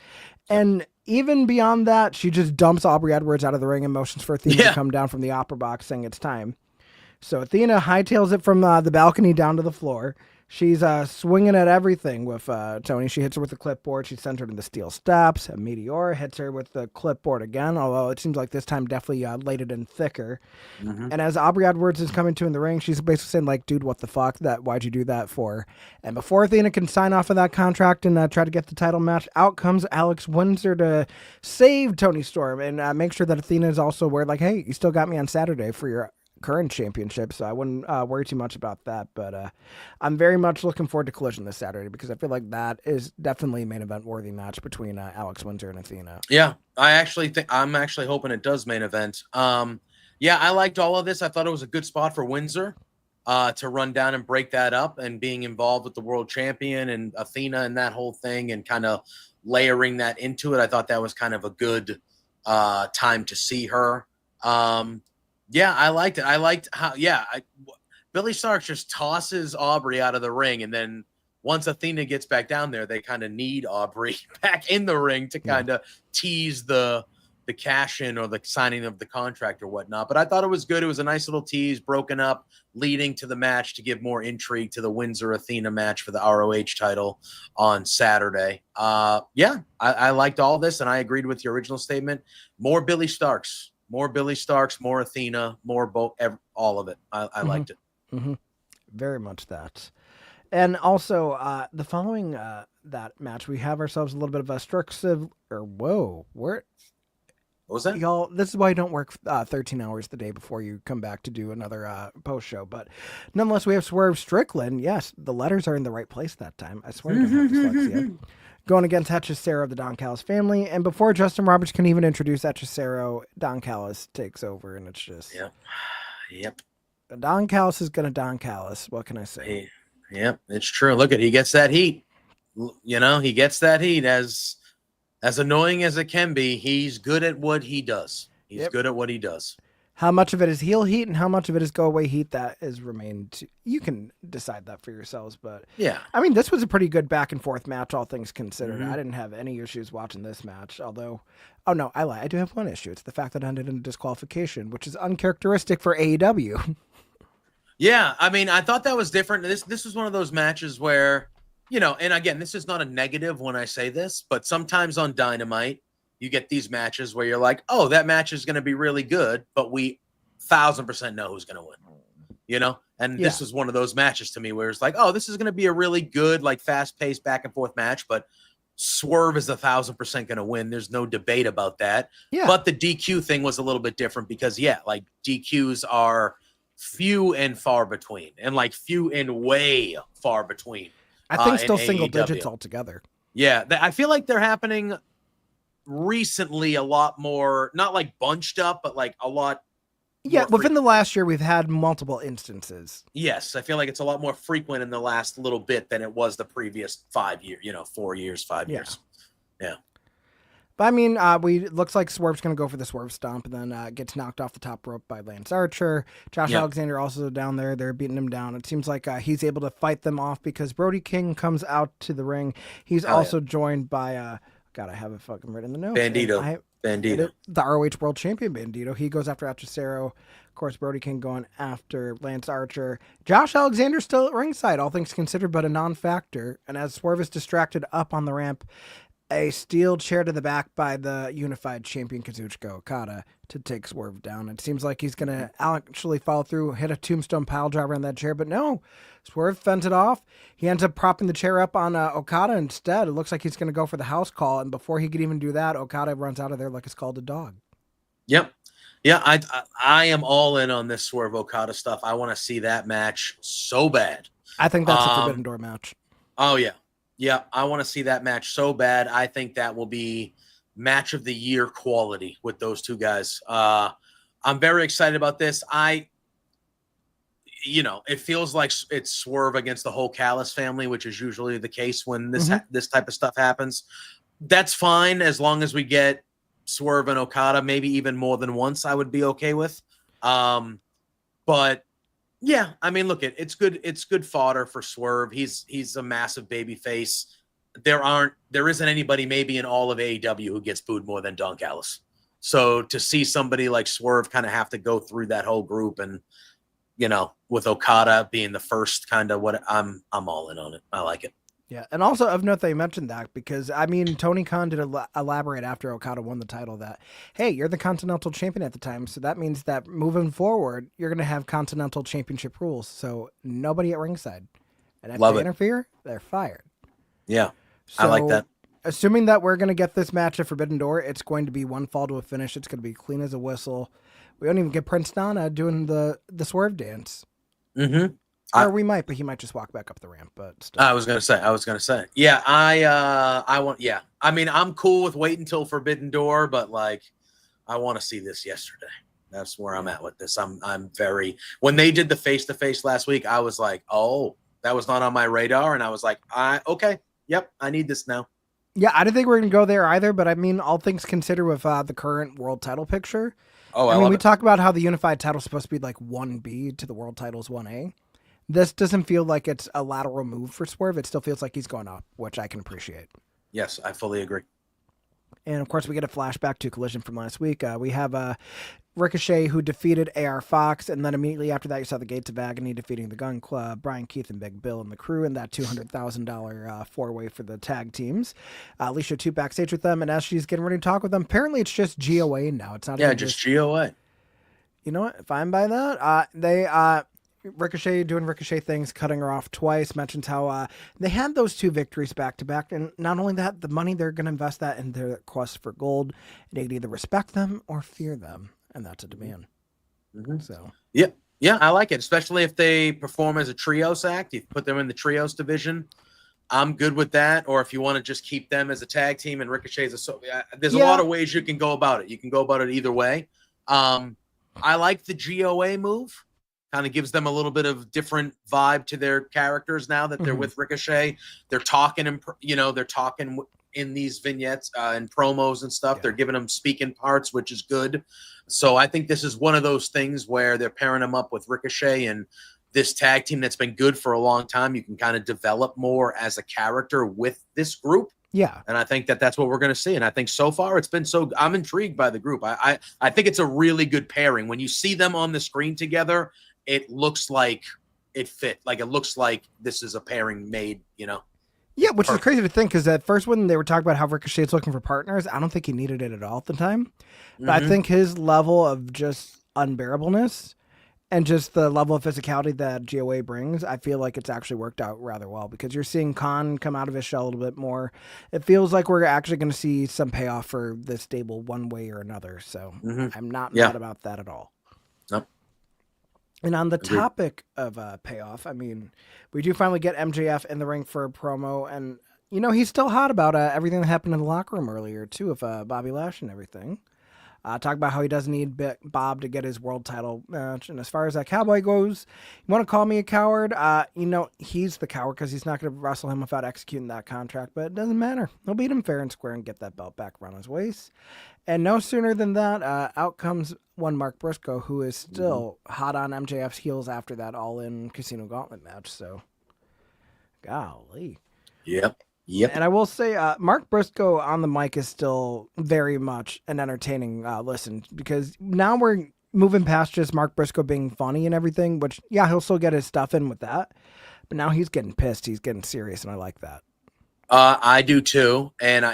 And even beyond that, she just dumps Aubrey Edwards out of the ring and motions for Athena to come down from the opera box, saying it's time. So Athena hightails it from the balcony down to the floor. She's swinging at everything with Toni. She hits her with the clipboard. She sends her to the steel steps. A Meteor hits her with the clipboard again, although it seems like this time definitely laid it in thicker. And as Aubrey Edwards is coming to in the ring, she's basically saying, like, dude, what the fuck? Why'd you do that for? And before Athena can sign off of that contract and try to get the title match, out comes Alex Windsor to save Toni Storm and make sure that Athena is also aware, like, hey, you still got me on Saturday for your current championship, so I wouldn't worry too much about that. But I'm very much looking forward to Collision this Saturday because I feel like that is definitely a main event worthy match between Alex Windsor and Athena. Yeah, I'm actually hoping it does main event. I liked all of this. I thought it was a good spot for Windsor to run down and break that up, and being involved with the world champion and Athena and that whole thing, and kind of layering that into it. I thought that was kind of a good time to see her. Yeah, I liked it. I liked how, Billie Starkz just tosses Aubrey out of the ring. And then once Athena gets back down there, they kind of need Aubrey back in the ring to kind of tease the cash in or the signing of the contract or whatnot. But I thought it was good. It was a nice little tease, broken up, leading to the match to give more intrigue to the Windsor Athena match for the ROH title on Saturday. I liked all this, and I agreed with your original statement. More Billie Starkz. More Billie Starkz, more Athena, more all of it. I liked it. Very much that. And also, the following that match, we have ourselves a little bit of a what was that? Y'all, this is why you don't work 13 hours the day before you come back to do another post show. But nonetheless, we have Swerve Strickland. Yes, the letters are in the right place that time. I swear to God, dyslexia. Going against Hechicero of the Don Callis family. And before Justin Roberts can even introduce Hechicero, Don Callis takes over. And it's just... Yep. Don Callis is going to Don Callis. What can I say? Yep, it's true. Look he gets that heat. He gets that heat. As annoying as it can be, he's good at what he does. He's good at what he does. How much of it is heel heat and how much of it is go away heat, that is remained. You can decide that for yourselves. But I mean, this was a pretty good back and forth match, all things considered. I didn't have any issues watching this match. Although, oh no, I lie. I do have one issue. It's the fact that it ended in a disqualification, which is uncharacteristic for AEW. Yeah, I mean, I thought that was different. This was one of those matches where, and again, this is not a negative when I say this, but sometimes on Dynamite, you get these matches where you're like, oh, that match is going to be really good, but we 1,000% know who's going to win, And this was one of those matches to me where it's like, oh, this is going to be a really good, like fast-paced back and forth match, but Swerve is 1,000% going to win. There's no debate about that. Yeah. But the DQ thing was a little bit different because, like DQs are few and far between, and like few and way far between. I think in still single AEW. digits altogether. Yeah, I feel like they're happening recently a lot more, not like bunched up, but like a lot. Yeah, within the last year, we've had multiple instances. Yes, I feel like it's a lot more frequent in the last little bit than it was the previous 5 years, 4 years, 5 years. Yeah. But I mean, looks like Swerve's going to go for the Swerve Stomp and then gets knocked off the top rope by Lance Archer. Josh Alexander also down there. They're beating him down. It seems like he's able to fight them off because Brody King comes out to the ring. He's also joined by, God, I have it fucking written in the notes. Bandito. The ROH World Champion Bandito. He goes after Cesaro. Of course, Brody King going after Lance Archer. Josh Alexander still at ringside, all things considered, but a non-factor. And as Swerve is distracted up on the ramp, a steel chair to the back by the unified champion Kazuchika Okada to take Swerve down. It seems like he's going to actually follow through, hit a tombstone pile driver on that chair, but no. Swerve fends it off. He ends up propping the chair up on Okada instead. It looks like he's going to go for the house call, and before he could even do that, Okada runs out of there like a scalded dog. Yep. Yeah, I am all in on this Swerve Okada stuff. I want to see that match so bad. I think that's a Forbidden Door match. Oh, yeah. Yeah, I want to see that match so bad. I think that will be match of the year quality with those two guys. I'm very excited about this. It feels like it's Swerve against the whole Callis family, which is usually the case when this type of stuff happens. That's fine as long as we get Swerve and Okada, maybe even more than once, I would be okay with. But yeah, I mean, look, it's good fodder for Swerve. He's a massive baby face. There isn't anybody maybe in all of AEW who gets booed more than Don Callis. So to see somebody like Swerve kind of have to go through that whole group and, with Okada being the first kind of I'm all in on it. I like it. Yeah, and also of note that you mentioned that because, I mean, Tony Khan did elaborate after Okada won the title that, hey, you're the Continental Champion at the time, so that means that moving forward, you're going to have Continental Championship rules, so nobody at ringside. And if they interfere, they're fired. Yeah, so, I like that. Assuming that we're going to get this match at Forbidden Door, it's going to be one fall to a finish. It's going to be clean as a whistle. We don't even get Prince Nana doing the Swerve dance. Mm-hmm. Or we might, but he might just walk back up the ramp. But still. I was gonna say, yeah. I want, yeah. I mean, I'm cool with waiting until Forbidden Door, but like, I want to see this yesterday. That's where I'm at with this. I'm very. When they did the face-to-face last week, I was like, oh, that was not on my radar, and I was like, okay, yep, I need this now. Yeah, I didn't think we were gonna go there either, but I mean, all things considered, with the current world title picture. Oh, I mean, we talk about how the unified title is supposed to be like 1B to the world title's 1A. This doesn't feel like it's a lateral move for Swerve. It still feels like he's going up, which I can appreciate. Yes, I fully agree. And, of course, we get a flashback to Collision from last week. We have Ricochet, who defeated AR Fox, and then immediately after that, you saw the Gates of Agony defeating the Gun Club, Brian Keith and Big Bill and the crew, and that $200,000 four-way for the tag teams. Alicia 2 backstage with them, and as she's getting ready to talk with them, apparently it's just GOA now. It's not even just GOA. You know what? Fine by that. Ricochet doing Ricochet things, cutting her off twice, mentions how they had those 2 victories back to back. And not only that, the money they're going to invest that in their quest for gold. They can either respect them or fear them. And that's a demand. Mm-hmm. So, yeah, I like it, especially if they perform as a trios act. You put them in the trios division. I'm good with that. Or if you want to just keep them as a tag team and Ricochet as there's a lot of ways you can go about it. You can go about it either way. I like the GOA move. Kind of gives them a little bit of different vibe to their characters now that they're with Ricochet. They're talking, they're talking in these vignettes and promos and stuff. Yeah. They're giving them speaking parts, which is good. So I think this is one of those things where they're pairing them up with Ricochet and this tag team that's been good for a long time. You can kind of develop more as a character with this group. Yeah. And I think that's what we're going to see. And I think so far it's been I'm intrigued by the group. I think it's a really good pairing. When you see them on the screen together, it looks like it fit. Like, it looks like this is a pairing made, Yeah, which is crazy to think, because at first when they were talking about how Ricochet's looking for partners, I don't think he needed it at all at the time. But I think his level of just unbearableness and just the level of physicality that GOA brings, I feel like it's actually worked out rather well, because you're seeing Khan come out of his shell a little bit more. It feels like we're actually going to see some payoff for this stable one way or another. So I'm not mad about that at all. Nope. And on the Agreed. topic of payoff, I mean, we do finally get MJF in the ring for a promo, and he's still hot about everything that happened in the locker room earlier too, with Bobby Lash and everything. Talk about how he doesn't need Bob to get his world title match. And as far as that Cowboy goes, you want to call me a coward? He's the coward because he's not going to wrestle him without executing that contract. But it doesn't matter. He'll beat him fair and square and get that belt back around his waist. And no sooner than that, out comes one Mark Briscoe, who is still hot on MJF's heels after that All-In Casino Gauntlet match. So, golly. Yep. And I will say, Mark Briscoe on the mic is still very much an entertaining listen, because now we're moving past just Mark Briscoe being funny and everything, which, yeah, he'll still get his stuff in with that. But now he's getting pissed. He's getting serious, and I like that. I do too. And,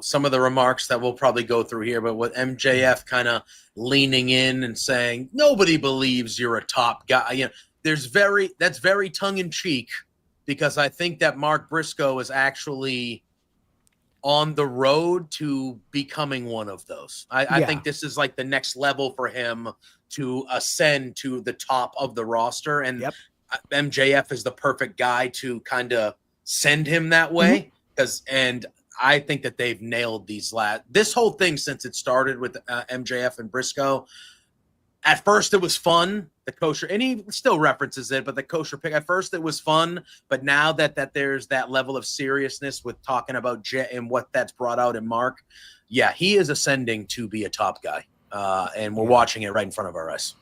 some of the remarks that we'll probably go through here, but with MJF kind of leaning in and saying, nobody believes you're a top guy. That's very tongue in cheek, because I think that Mark Briscoe is actually on the road to becoming one of those. I think this is like the next level for him to ascend to the top of the roster. And MJF is the perfect guy to kind of send him that way. And I think that they've nailed this whole thing since it started with MJF and Briscoe. At first, it was fun, the kosher, and he still references it, but the kosher pick, at first it was fun, but now that there's that level of seriousness with talking about Jet and what that's brought out in Mark, he is ascending to be a top guy, and we're watching it right in front of our eyes.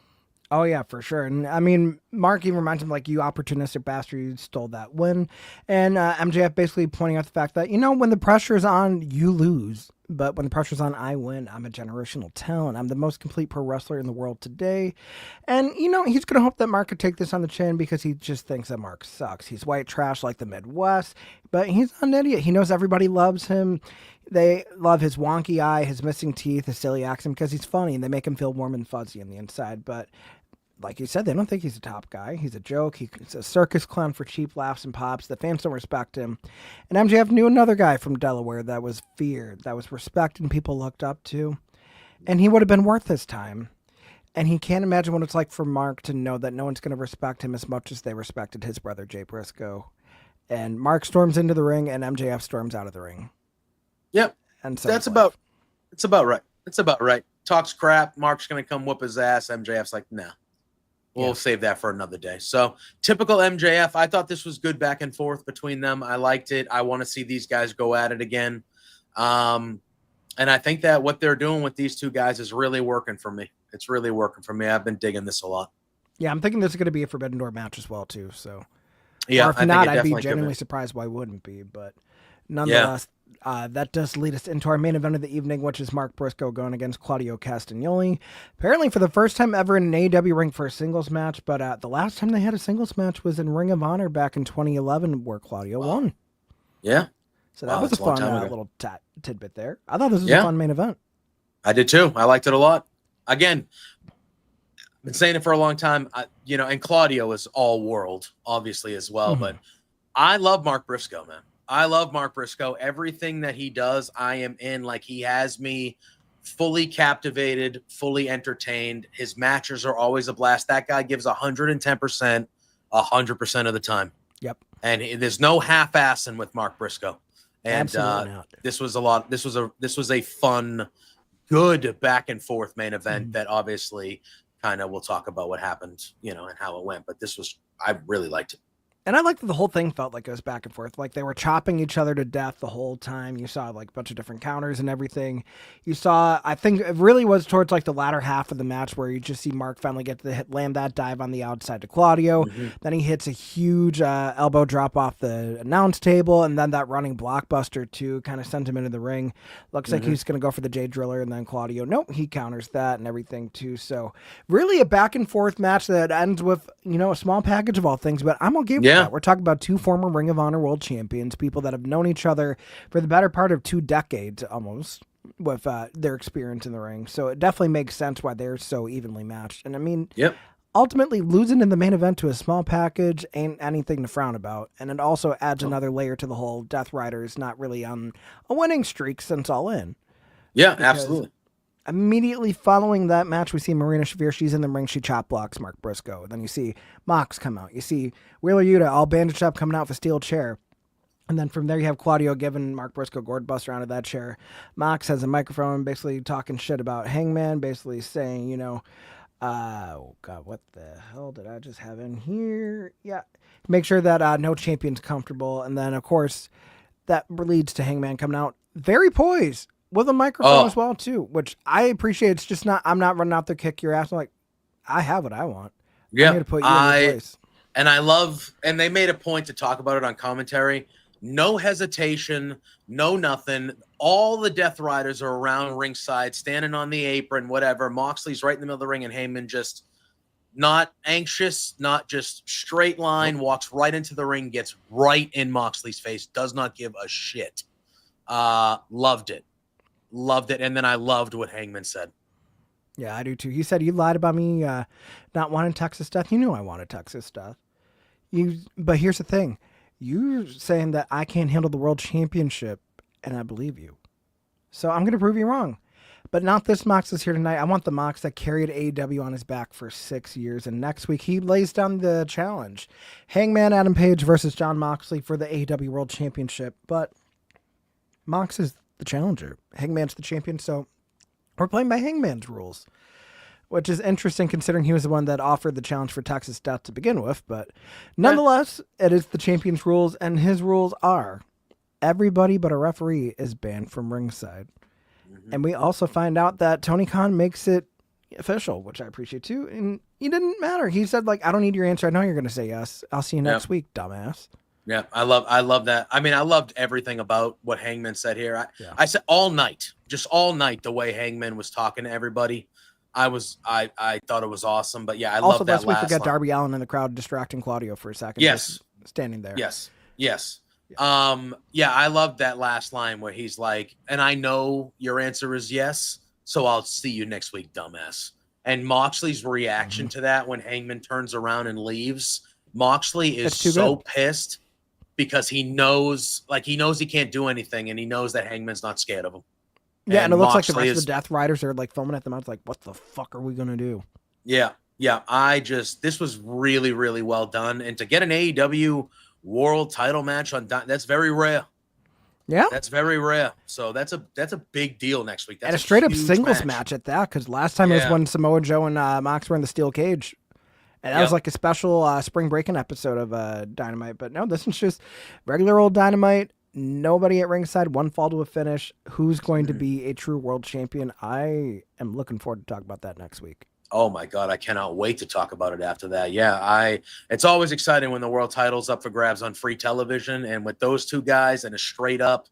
Oh, yeah, for sure. And, I mean, Mark even reminds him, like, you opportunistic bastard, you stole that win. And MJF basically pointing out the fact that, when the pressure's on, you lose. But when the pressure's on, I win. I'm a generational talent. I'm the most complete pro wrestler in the world today. And, he's going to hope that Mark could take this on the chin, because he just thinks that Mark sucks. He's white trash like the Midwest, but he's not an idiot. He knows everybody loves him. They love his wonky eye, his missing teeth, his silly accent, because he's funny, and they make him feel warm and fuzzy on the inside. But like you said, they don't think he's a top guy. He's a joke. He's a circus clown for cheap laughs and pops. The fans don't respect him. And MJF knew another guy from Delaware that was feared, that was respected, and people looked up to. And he would have been worth his time. And he can't imagine what it's like for Mark to know that no one's going to respect him as much as they respected his brother, Jay Briscoe. And Mark storms into the ring, and MJF storms out of the ring. Yep. And so it's about right. It's about right. Talks crap. Mark's going to come whoop his ass. MJF's like, nah. We'll save that for another day. So typical MJF. I thought this was good back and forth between them. I liked it. I want to see these guys go at it again. And I think that what they're doing with these two guys is really working for me. It's really working for me. I've been digging this a lot. Yeah, I'm thinking this is going to be a Forbidden Door match as well, too. So, yeah, or if not, I'd be genuinely surprised why it wouldn't be. But nonetheless, that does lead us into our main event of the evening, which is Mark Briscoe going against Claudio Castagnoli. Apparently for the first time ever in an AEW ring for a singles match, but the last time they had a singles match was in Ring of Honor back in 2011, where Claudio won. Yeah. So that was a fun little tidbit there. I thought this was a fun main event. I did too. I liked it a lot. Again, I've been saying it for a long time, and Claudio is all world, obviously, as well. But I love Mark Briscoe, man. I love Mark Briscoe. Everything that he does, I am in. Like, he has me fully captivated, fully entertained. His matches are always a blast. That guy gives 110%, 100% of the time. Yep. And there's no half-assing with Mark Briscoe. And this was a fun, good back and forth main event that obviously kind of we'll talk about what happened, and how it went. But I really liked it. And I like that the whole thing felt like it was back and forth. Like they were chopping each other to death the whole time. You saw like a bunch of different counters and everything. You saw, I think it really was towards like the latter half of the match where you just see Mark finally get to land that dive on the outside to Claudio. Then he hits a huge elbow drop off the announce table. And then that running blockbuster too kind of sent him into the ring. Looks like he's going to go for the Jade Driller. And then Claudio, nope, he counters that and everything too. So really a back and forth match that ends with, a small package of all things. But I'm okay with that. We're talking about two former Ring of Honor world champions, people that have known each other for the better part of 2 decades almost with their experience in the ring. So it definitely makes sense why they're so evenly matched. And I mean, ultimately losing in the main event to a small package ain't anything to frown about. And it also adds another layer to the whole Death Rider is not really on a winning streak since All In. Yeah, absolutely. Immediately following that match, we see Marina Shafir. She's in the ring. She chop blocks Mark Briscoe. Then you see Mox come out. You see Wheeler Yuta all bandaged up coming out with a steel chair. And then from there, you have Claudio giving Mark Briscoe gourd buster out of that chair. Mox has a microphone basically talking shit about Hangman, basically saying, oh, God, what the hell did I just have in here? Yeah. Make sure that no champion's comfortable. And then, of course, that leads to Hangman coming out very poised with a microphone as well, too, which I appreciate. It's just not, I'm not running out there kick your ass. I'm like, I have what I want. Yeah. I'm here to put you in your place. And I love, and they made a point to talk about it on commentary. No hesitation, no nothing. All the Death Riders are around ringside, standing on the apron, whatever. Moxley's right in the middle of the ring, and Heyman just not anxious, not just straight line, walks right into the ring, gets right in Moxley's face, does not give a shit. Loved it. And then I loved what Hangman said. Yeah, I do too. He said, you lied about me not wanting Texas death. You knew I wanted Texas death. But here's the thing. You're saying that I can't handle the world championship, and I believe you. So I'm going to prove you wrong. But not this Mox is here tonight. I want the Mox that carried AEW on his back for 6 years. And next week, he lays down the challenge. Hangman Adam Page versus Jon Moxley for the AEW World Championship. But Mox is the challenger. Hangman's the champion, so we're playing by Hangman's rules. Which is interesting considering he was the one that offered the challenge for Texas Death to begin with. But nonetheless, it is the champion's rules, and his rules are everybody but a referee is banned from ringside. Mm-hmm. And we also find out that Tony Khan makes it official, which I appreciate too. And he didn't matter. He said, like, I don't need your answer. I know you're going to say yes. I'll see you next week, dumbass. Yeah, I love that. I mean, I loved everything about what Hangman said here. I said all night, the way Hangman was talking to everybody. I thought it was awesome, but yeah, I love that last line. Also, lest we forget Darby Allin in the crowd distracting Claudio for a second. Yes. Standing there. Yes. Yeah, I love that last line where he's like, and I know your answer is yes, so I'll see you next week, dumbass. And Moxley's reaction to that when Hangman turns around and leaves, Moxley is so pissed because he knows he can't do anything, and he knows that Hangman's not scared of him. Yeah, and it looks like the rest of the Death Riders are like foaming at the mouth, like, what the fuck are we gonna do? Yeah. This was really, really well done, and to get an AEW World Title match that's very rare. Yeah, that's very rare. So that's a big deal next week. That's and a straight up singles match at that, because last time it was when Samoa Joe and Mox were in the steel cage, and that was like a special spring breaking episode of Dynamite. But no, this one's just regular old Dynamite. Nobody at ringside, one fall to a finish. Who's going to be a true world champion? I am looking forward to talk about that next week. Oh my God, I cannot wait to talk about it after that. Yeah, it's always exciting when the world title's up for grabs on free television, and with those two guys in a straight up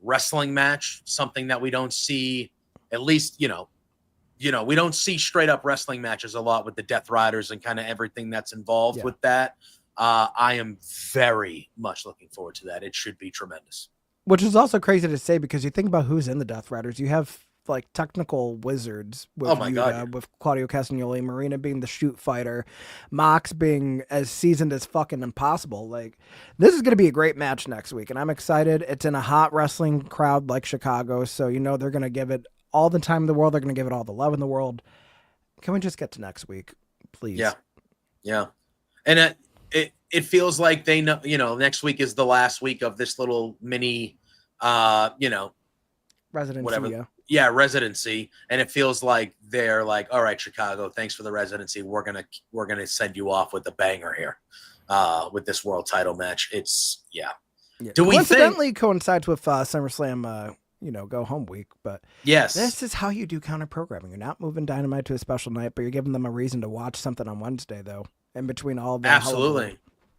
wrestling match, something that we don't see, at least, we don't see straight up wrestling matches a lot with the Death Riders and kind of everything that's involved with that. I am very much looking forward to that. It should be tremendous. Which is also crazy to say because you think about who's in the Death Riders. You have like technical wizards with Yuta, with Claudio Castagnoli, Marina being the shoot fighter, Mox being as seasoned as fucking impossible. Like, this is going to be a great match next week, and I'm excited. It's in a hot wrestling crowd like Chicago, so they're going to give it all the time in the world. They're going to give it all the love in the world. Can we just get to next week, please? Yeah. And it feels like they know, next week is the last week of this little mini, residency. Whatever. Yeah, residency, and it feels like they're like, all right, Chicago, thanks for the residency. We're gonna send you off with a banger here, with this world title match. It's Do we coincidentally coincides with SummerSlam, go home week, but yes, this is how you do counter programming. You're not moving Dynamite to a special night, but you're giving them a reason to watch something on Wednesday, though. In between all the absolutely,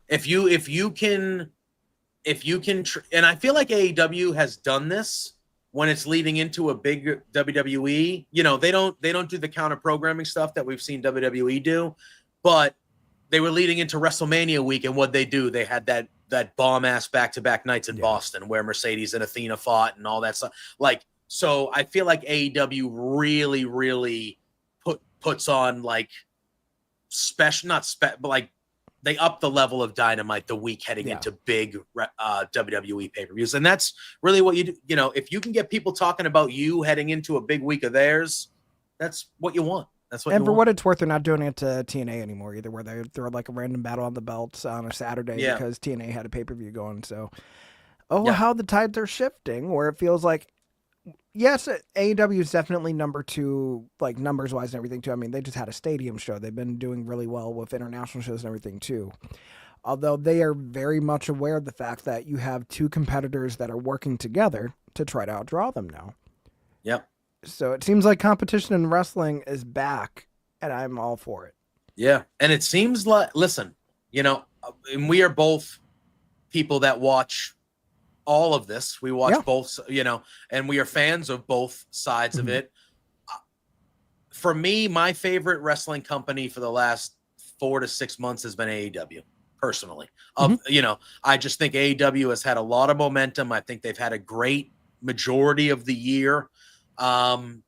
if you can, and I feel like AEW has done this. When it's leading into a big WWE, they don't do the counter programming stuff that we've seen WWE do, but they were leading into WrestleMania week, and what they do, they had that bomb ass back-to-back nights in Boston where Mercedes and Athena fought and all that stuff. Like, so I feel like AEW really, really puts on like but like they up the level of Dynamite the week heading into big WWE pay-per-views. And that's really what you do. If you can get people talking about you heading into a big week of theirs, That's what you want. That's what And you for want. what it's worth, they're not doing it to TNA anymore either, where they throw like a random battle on the belts on a Saturday Yeah. because TNA had a pay-per-view going. So, Yeah. how the tides are shifting, where it feels like, yes, AEW is definitely number two, like numbers wise and everything too. I mean, they just had a stadium show. They've been doing really well with international shows and everything too. Although they are very much aware of the fact that you have two competitors that are working together to try to outdraw them now. Yep. So it seems like competition in wrestling is back, and I'm all for it. Yeah. And it seems like, listen, and we are both people that watch all of this. We watch both, and we are fans of both sides of it. For me, my favorite wrestling company for the last 4 to 6 months has been AEW. Personally, I just think AEW has had a lot of momentum. I think they've had a great majority of the year. And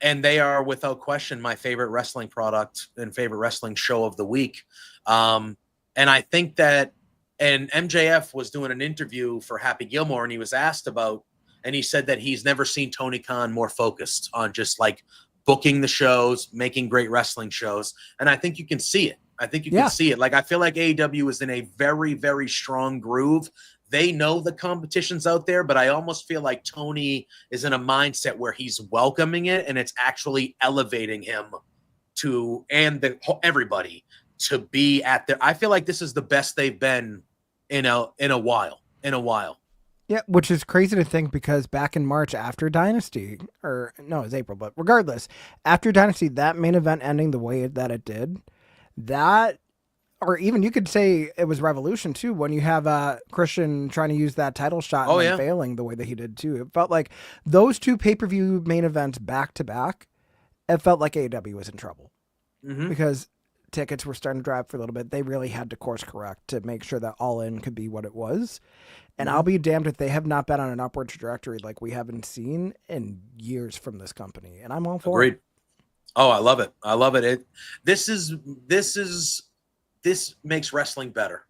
they are, without question, my favorite wrestling product and favorite wrestling show of the week. And I think that, and MJF was doing an interview for Happy Gilmore, and he was asked about, and he said that he's never seen Tony Khan more focused on just like booking the shows, making great wrestling shows. And I think you can see it. I think you can see it. Like, I feel like AEW is in a very, very strong groove. They know the competition's out there, but I almost feel like Tony is in a mindset where he's welcoming it, and it's actually elevating him to, and everybody to be at their, I feel like this is the best they've been in a while. Yeah, which is crazy to think, because back in March after Dynasty, or no, it was April, but regardless, after Dynasty, that main event ending the way that it did, that, or even you could say it was Revolution too, when you have Christian trying to use that title shot and then failing the way that he did too. It felt like those two pay-per-view main events back to back, it felt like AEW was in trouble because tickets were starting to drop for a little bit. They really had to course correct to make sure that All In could be what it was. And I'll be damned if they have not been on an upward trajectory like we haven't seen in years from this company. And I'm all for it. Oh, I love it. I love it. This makes wrestling better.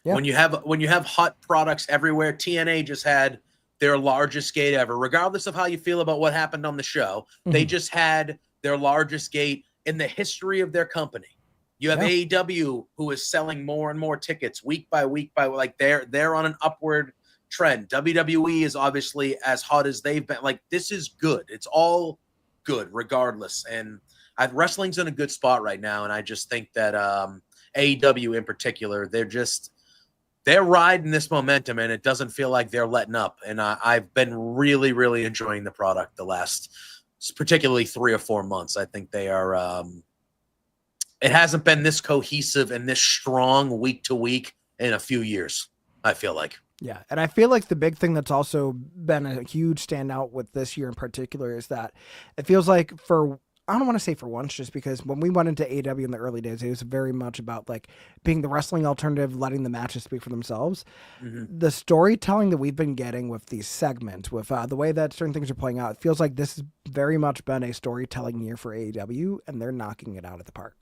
Yeah. When you have hot products everywhere. TNA just had their largest gate ever, regardless of how you feel about what happened on the show. They just had their largest gate in the history of their company. You have AEW, who is selling more and more tickets week by week like they're on an upward trend. WWE is obviously as hot as they've been. Like, this is good. It's all good regardless. And wrestling's in a good spot right now. And I just think that AEW in particular, they're riding this momentum, and it doesn't feel like they're letting up. And I've been really, really enjoying the product the last, particularly 3 or 4 months. I think they are, it hasn't been this cohesive and this strong week to week in a few years, I feel like. Yeah. And I feel like the big thing that's also been a huge standout with this year in particular is that it feels like I don't want to say for once, just because when we went into AEW in the early days, it was very much about like being the wrestling alternative, letting the matches speak for themselves. The storytelling that we've been getting with these segments, with the way that certain things are playing out, it feels like this has very much been a storytelling year for AEW, and they're knocking it out of the park.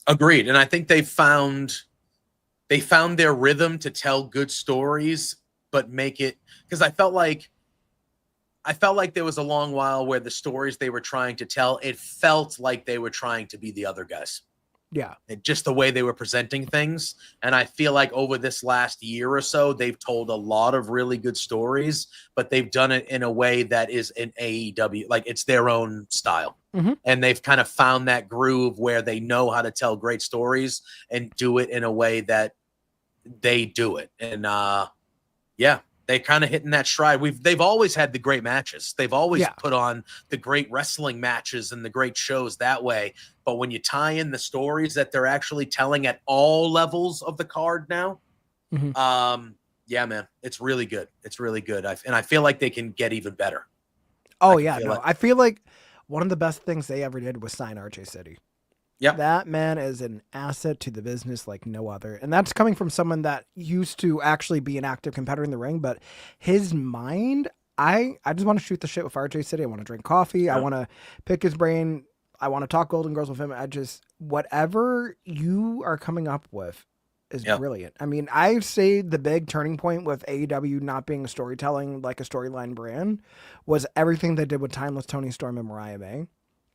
Agreed. And I think they found their rhythm to tell good stories, but make it, because I felt like there was a long while where the stories they were trying to tell, it felt like they were trying to be the other guys. Yeah. And just the way they were presenting things. And I feel like over this last year or so, they've told a lot of really good stories, but they've done it in a way that is an AEW, like it's their own style. And they've kind of found that groove where they know how to tell great stories and do it in a way that they do it. And they kind of hitting that stride. They've always had the great matches. They've always put on the great wrestling matches and the great shows that way. But when you tie in the stories that they're actually telling at all levels of the card now, yeah, man, it's really good. It's really good. And I feel like they can get even better. Oh yeah, I feel like one of the best things they ever did was sign RJ City. Yep. That man is an asset to the business like no other. And that's coming from someone that used to actually be an active competitor in the ring, but his mind, I just want to shoot the shit with RJ City. I want to drink coffee. I want to pick his brain. I want to talk Golden Girls with him. Whatever you are coming up with is brilliant. I mean, I say the big turning point with AEW not being a storytelling, like a storyline brand, was everything they did with Timeless Tony Storm and Mariah May.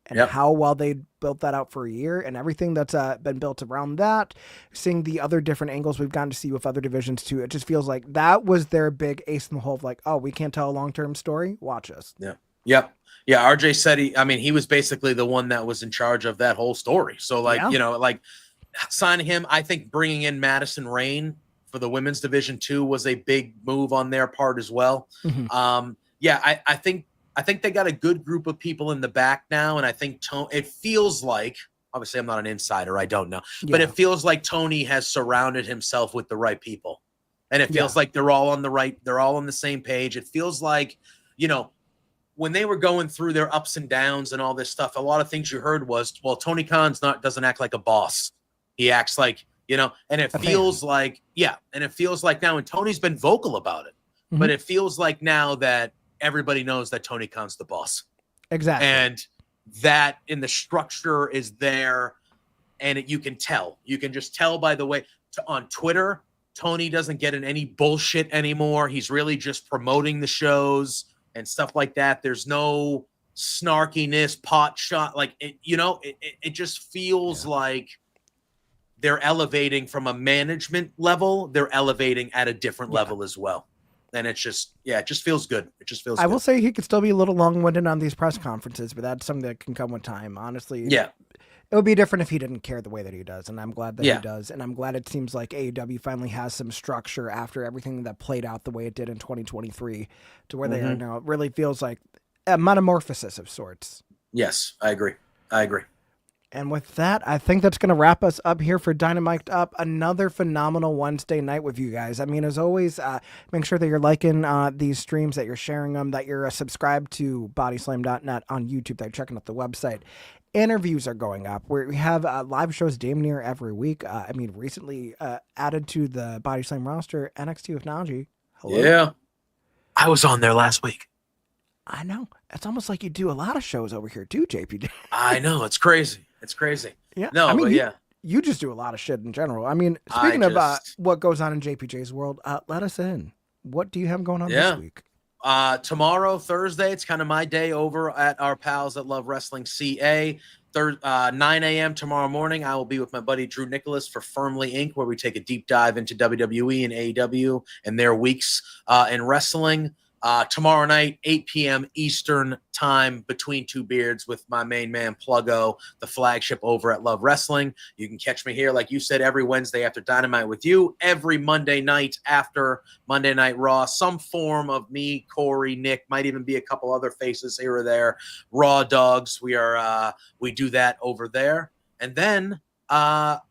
and how well they built that out for a year, and everything that's been built around that, seeing the other different angles we've gotten to see with other divisions too. It just feels like that was their big ace in the hole of like, oh, we can't tell a long-term story. Watch us. Yeah. Yep. Yeah. RJ said he was basically the one that was in charge of that whole story. So like, signing him, I think bringing in Madison Rayne for the women's division too was a big move on their part as well. Mm-hmm. I think they got a good group of people in the back now, and I think it feels like, obviously I'm not an insider, I don't know, but it feels like Toni has surrounded himself with the right people, and it feels like they're all on the same page. It feels like, when they were going through their ups and downs and all this stuff, a lot of things you heard was, well, Tony Khan's doesn't act like a boss. He acts like, and it feels like, and it feels like now, and Tony's been vocal about it, but it feels like now that everybody knows that Tony Khan's the boss. Exactly. And that in the structure is there, and you can just tell by the way on Twitter, Tony doesn't get in any bullshit anymore. He's really just promoting the shows and stuff like that. There's no snarkiness, pot shot. Like, it just feels like they're elevating from a management level. They're elevating at a different level as well. And it just feels good. It just feels good. I will say he could still be a little long-winded on these press conferences, but that's something that can come with time. Honestly, it would be different if he didn't care the way that he does, and I'm glad that he does. And I'm glad it seems like AEW finally has some structure after everything that played out the way it did in 2023 to where they are now. It really feels like a metamorphosis of sorts. Yes, I agree. And with that, I think that's going to wrap us up here for DynaMic'd Up. Another phenomenal Wednesday night with you guys. I mean, as always, make sure that you're liking these streams, that you're sharing them, that you're subscribed to bodyslam.net on YouTube, that you're checking out the website. Interviews are going up. We have live shows damn near every week. Recently added to the Body Slam roster, NXT with Najee. Hello. Yeah. I was on there last week. I know. It's almost like you do a lot of shows over here too, JPJ. I know. It's crazy. Yeah. No, you just do a lot of shit in general. I mean, speaking of what goes on in JPJ's world, let us in. What do you have going on this week? Tomorrow, Thursday, it's kind of my day over at our pals at Love Wrestling CA. 9 a.m. tomorrow morning, I will be with my buddy Drew Nicholas for Firmly Inc., where we take a deep dive into WWE and AEW and their weeks in wrestling. Tomorrow night, 8 p.m. Eastern time, Between Two Beards with my main man, Pluggo, the flagship over at Love Wrestling. You can catch me here, like you said, every Wednesday after Dynamite with you, every Monday night after Monday Night Raw, some form of me, Corey, Nick, might even be a couple other faces here or there. Raw Dogs, we do that over there. And then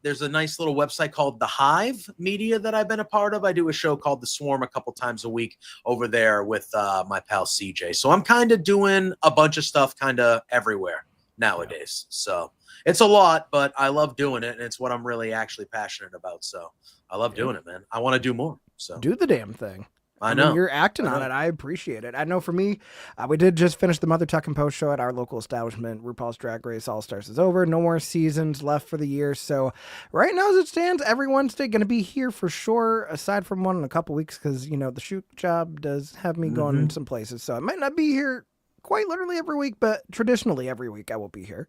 there's a nice little website called The Hive Media that I've been a part of. I do a show called The Swarm a couple times a week over there with my pal CJ. So I'm kind of doing a bunch of stuff kind of everywhere nowadays. So it's a lot, but I love doing it, and it's what I'm really actually passionate about. So I love doing it, man. I want to do more. So do the damn thing. I know. You're acting on it. I appreciate it. I know for me, we did just finish the Mother Tuck and Post show at our local establishment. RuPaul's Drag Race All-Stars is over. No more seasons left for the year. So right now as it stands, every Wednesday going to be here for sure, aside from one in a couple weeks because, the shoot job does have me going in some places. So I might not be here quite literally every week, but traditionally every week I will be here.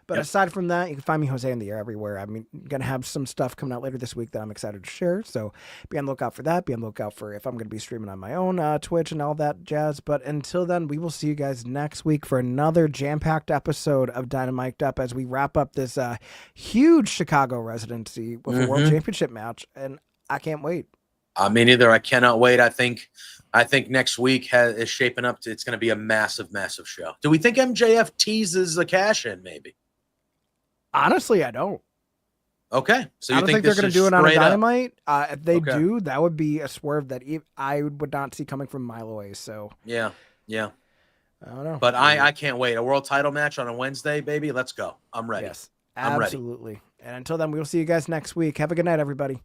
But aside from that, you can find me Jose in the Air everywhere. I'm going to have some stuff coming out later this week that I'm excited to share. So be on the lookout for that. Be on the lookout for if I'm going to be streaming on my own Twitch and all that jazz. But until then, we will see you guys next week for another jam-packed episode of DynaMic'd Up as we wrap up this huge Chicago residency with a World Championship match. And I can't wait. Me neither. I cannot wait. I think next week is shaping up to, it's going to be a massive, massive show. Do we think MJF teases a cash in maybe? Honestly, I don't. Okay. So I don't think they're going to do it on a Dynamite. If they do, that would be a swerve that I would not see coming from a mile away. So yeah. I don't know. But I can't wait. A world title match on a Wednesday, baby. Let's go. I'm ready. Yes, absolutely. And until then, we will see you guys next week. Have a good night, everybody.